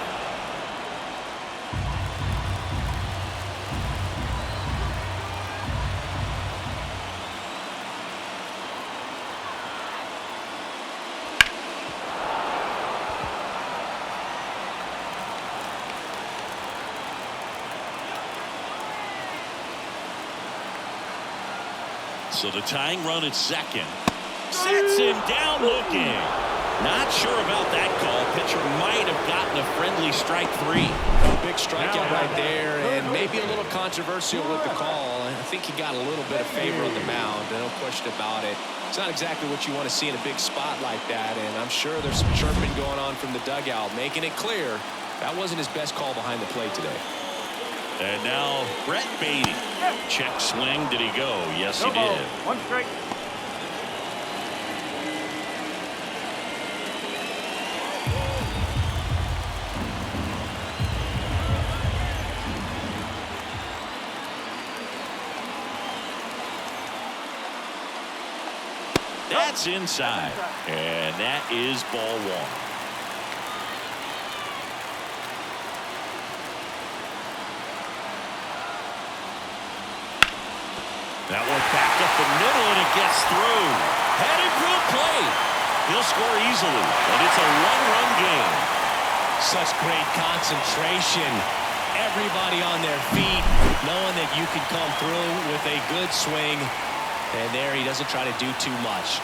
So the tying run at second. Sets him down looking. Not sure about that call. Pitcher might have gotten a friendly strike 3. A big strikeout right there, and maybe a little controversial with the call. I think he got a little bit of favor on the mound. No question about it. It's not exactly what you want to see in a big spot like that, and I'm sure there's some chirping going on from the dugout, making it clear that wasn't his best call behind the plate today. And now Brett Beatty. Check swing. Did he go? Yes, he did. 1 strike. That's inside. And that is ball 1. That one back up the middle, and it gets through. Headed for the plate. He'll score easily, and it's a 1-run game. Such great concentration. Everybody on their feet, knowing that you can come through with a good swing. And there he doesn't try to do too much.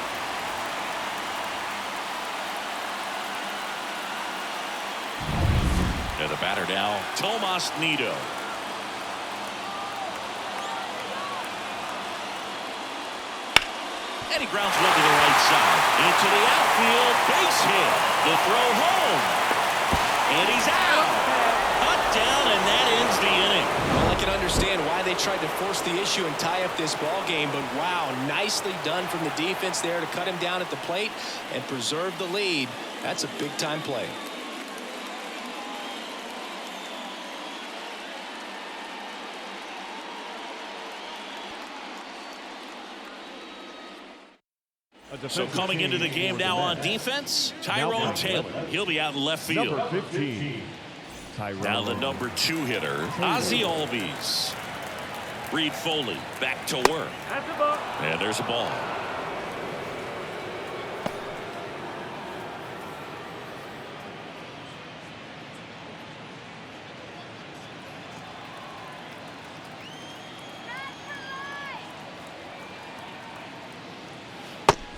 And the batter now, Tomas Nido. And he grounds one to the right side. Into the outfield. Base hit. The throw home. And he's out. Cut down, and that ends the inning. Well, I can understand why they tried to force the issue and tie up this ball game, but wow, nicely done from the defense there to cut him down at the plate and preserve the lead. That's a big-time play. So coming into the game now on defense, Tyrone Taylor. He'll be out in left field. Number 15. Now the number 2 hitter, Ozzie Albies. Reed Foley back to work. And there's a ball.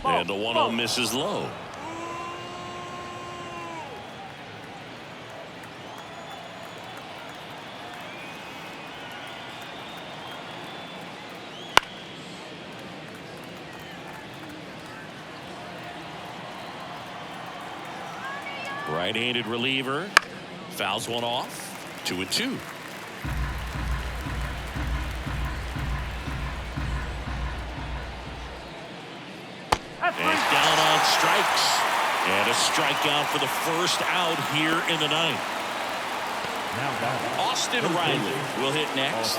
And the 1-0 misses low. Right-handed reliever. Fouls one off. 2-2. And down on strikes. And a strikeout for the first out here in the ninth. Austin Riley will hit next.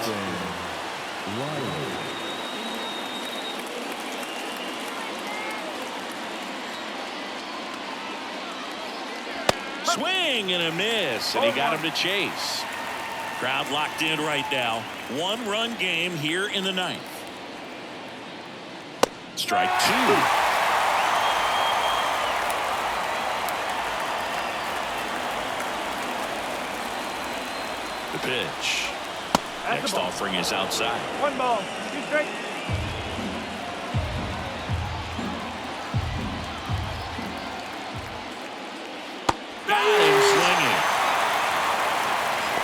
Swing and a miss, and he got him to chase. Crowd locked in right now. One-run game here in the ninth. Strike two. The pitch. Next offering is outside. 1 ball, 2 strikes. Got him swinging.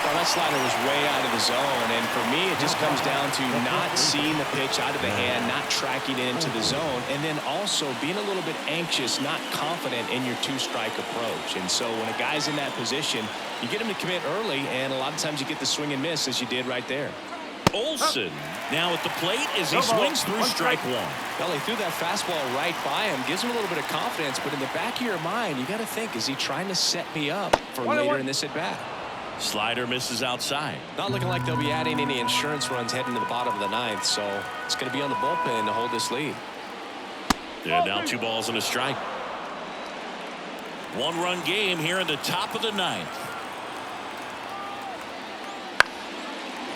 Well, that slider was way out of the zone, and for me, it just comes down to not seeing the pitch out of the hand, not tracking it into the zone, and then also being a little bit anxious, not confident in your two-strike approach. And so when a guy's in that position, you get him to commit early, and a lot of times you get the swing and miss, as you did right there. Olsen now at the plate as he swings through strike one. Well, he threw that fastball right by him, gives him a little bit of confidence, but in the back of your mind, you got to think, is he trying to set me up for later in this at-bat? Slider misses outside. Not looking like they'll be adding any insurance runs heading to the bottom of the ninth, so it's going to be on the bullpen to hold this lead. Yeah, now 2 balls and a strike. One-run game here in the top of the ninth.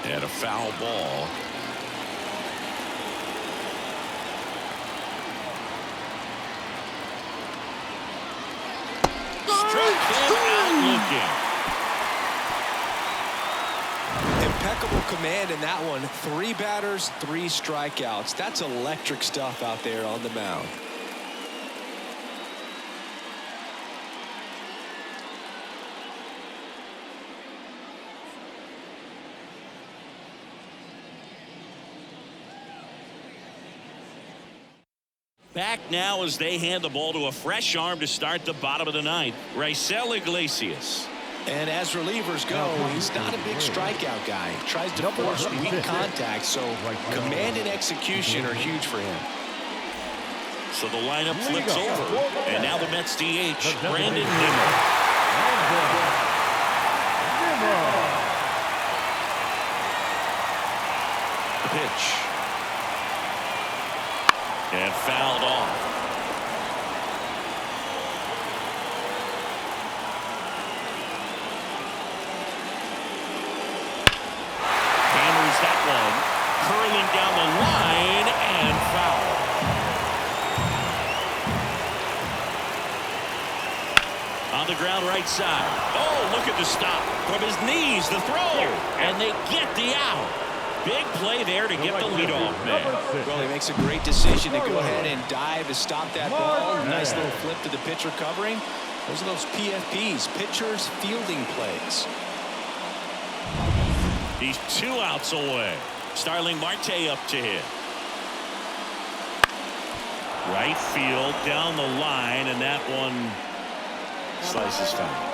And a foul ball. Struck him out looking. Impeccable command in that one. 3 batters, 3 strikeouts. That's electric stuff out there on the mound. Back now as they hand the ball to a fresh arm to start the bottom of the ninth. Raisel Iglesias. And as relievers go, he's not a big strikeout guy. He tries to force weak contact, so command and execution are huge for him. So the lineup flips over. And now the Mets DH, Brandon Nimmo. The pitch. And fouled off. Hammers that one. Curling down the line and foul. On the ground right side. Oh, look at the stop. From his knees, the throw. And they get the out. Big play there to get the leadoff man. Well, he makes a great decision to go ahead and dive to stop that ball. Nice little flip to the pitcher covering. Those are those PFPs, pitchers fielding plays. He's 2 outs away. Starling Marte up to hit. Right field down the line, and that one slices foul.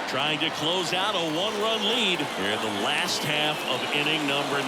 Trying to close out a 1-run lead here in the last half of inning number 9.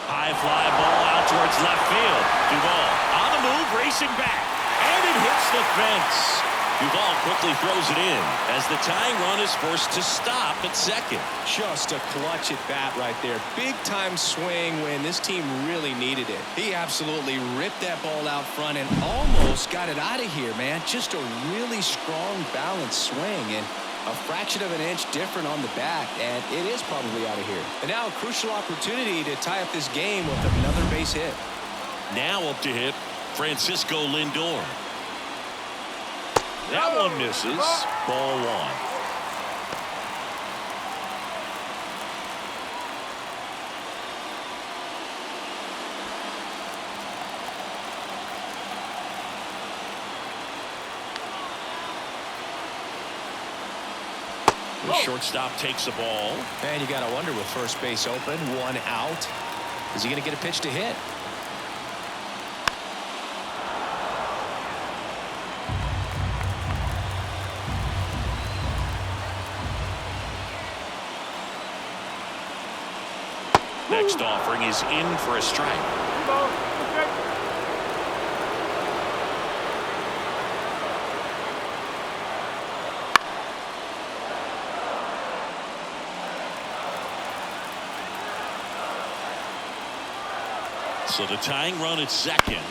High fly ball out towards left field. Duvall on the move, racing back, and it hits the fence. Duvall quickly throws it in as the tying run is forced to stop at second. Just a clutch at bat right there. Big time swing when this team really needed it. He absolutely ripped that ball out front and almost got it out of here, man. Just a really strong, balanced swing, and a fraction of an inch different on the bat, and it is probably out of here. And now a crucial opportunity to tie up this game with another base hit. Now up to hit Francisco Lindor. That one misses. Ball 1. The shortstop takes the ball. And you got to wonder, with first base open, one out, is he going to get a pitch to hit? Next offering is in for a strike. So the tying run at second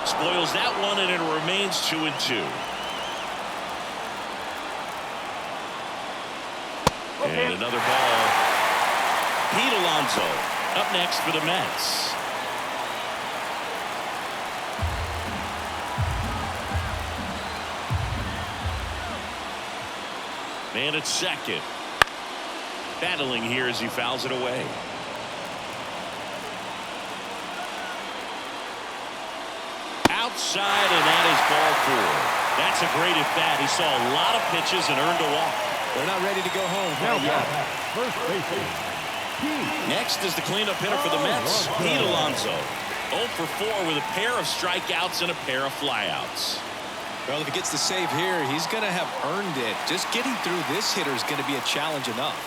spoils that one, and it remains 2-2. And another ball. Pete Alonso up next for the Mets. Man at second. Battling here as he fouls it away. Outside, and that is ball 4. That's a great at bat. He saw a lot of pitches and earned a walk. They're not ready to go home. Now first baseman. Next is the cleanup hitter for the Mets, Pete Alonso. 0 for 4 with a pair of strikeouts and a pair of flyouts. Well, if he gets the save here, he's going to have earned it. Just getting through this hitter is going to be a challenge enough.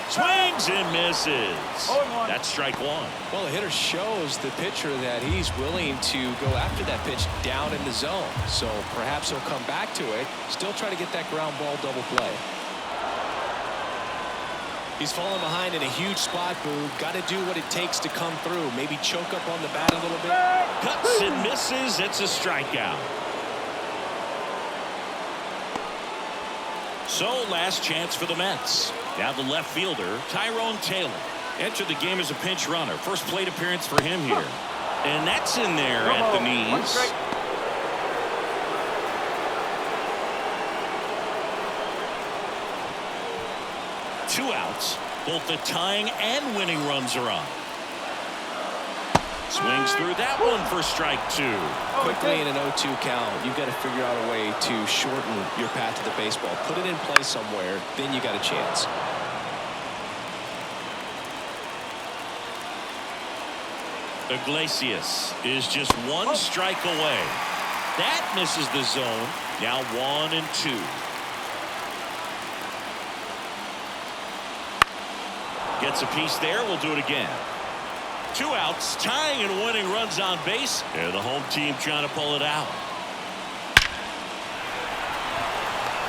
Swings and misses. That's strike 1. Well, the hitter shows the pitcher that he's willing to go after that pitch down in the zone. So perhaps he'll come back to it. Still try to get that ground ball double play. He's falling behind in a huge spot, Boog. Got to do what it takes to come through. Maybe choke up on the bat a little bit. Cuts and misses. It's a strikeout. So last chance for the Mets. Now the left fielder, Tyrone Taylor, entered the game as a pinch runner. First plate appearance for him here. And that's in there at the knees. Two outs. Both the tying and winning runs are on. Swings through that one for strike 2. Quickly in an 0-2 count, you've got to figure out a way to shorten your path to the baseball. Put it in play somewhere, then you got a chance. Iglesias is just one strike away. That misses the zone. Now 1-2. Gets a piece there. We'll do it again. Two outs, tying and winning runs on base, and the home team trying to pull it out.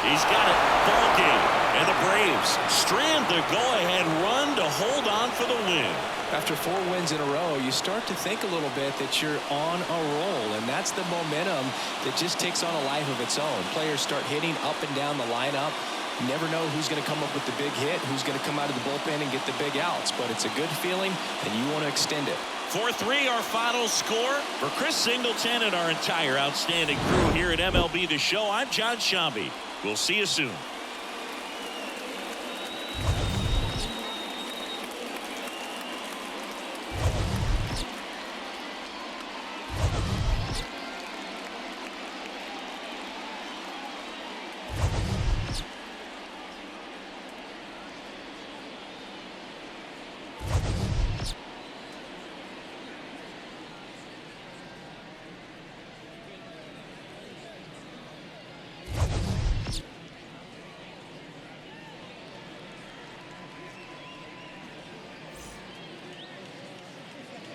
He's got it. Ball game. And the Braves strand the go-ahead run to hold on for the win. After 4 wins in a row, you start to think a little bit that you're on a roll, and that's the momentum that just takes on a life of its own. Players start hitting up and down the lineup. You never know who's going to come up with the big hit, who's going to come out of the bullpen and get the big outs, but it's a good feeling, and you want to extend it. 4-3 our final score. For Chris Singleton and our entire outstanding crew here at MLB The Show, I'm John Shambi. We'll see you soon.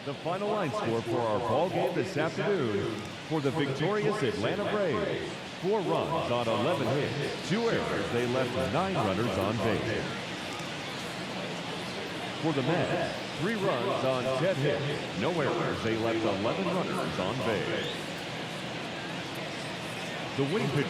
The final line score for our ball game this afternoon for the victorious Atlanta Braves. 4 runs on 11 hits, 2 errors. They left 9 runners on base. For the Mets, 3 runs on 10 hits, no errors. They left 11 runners on base. The winning pitcher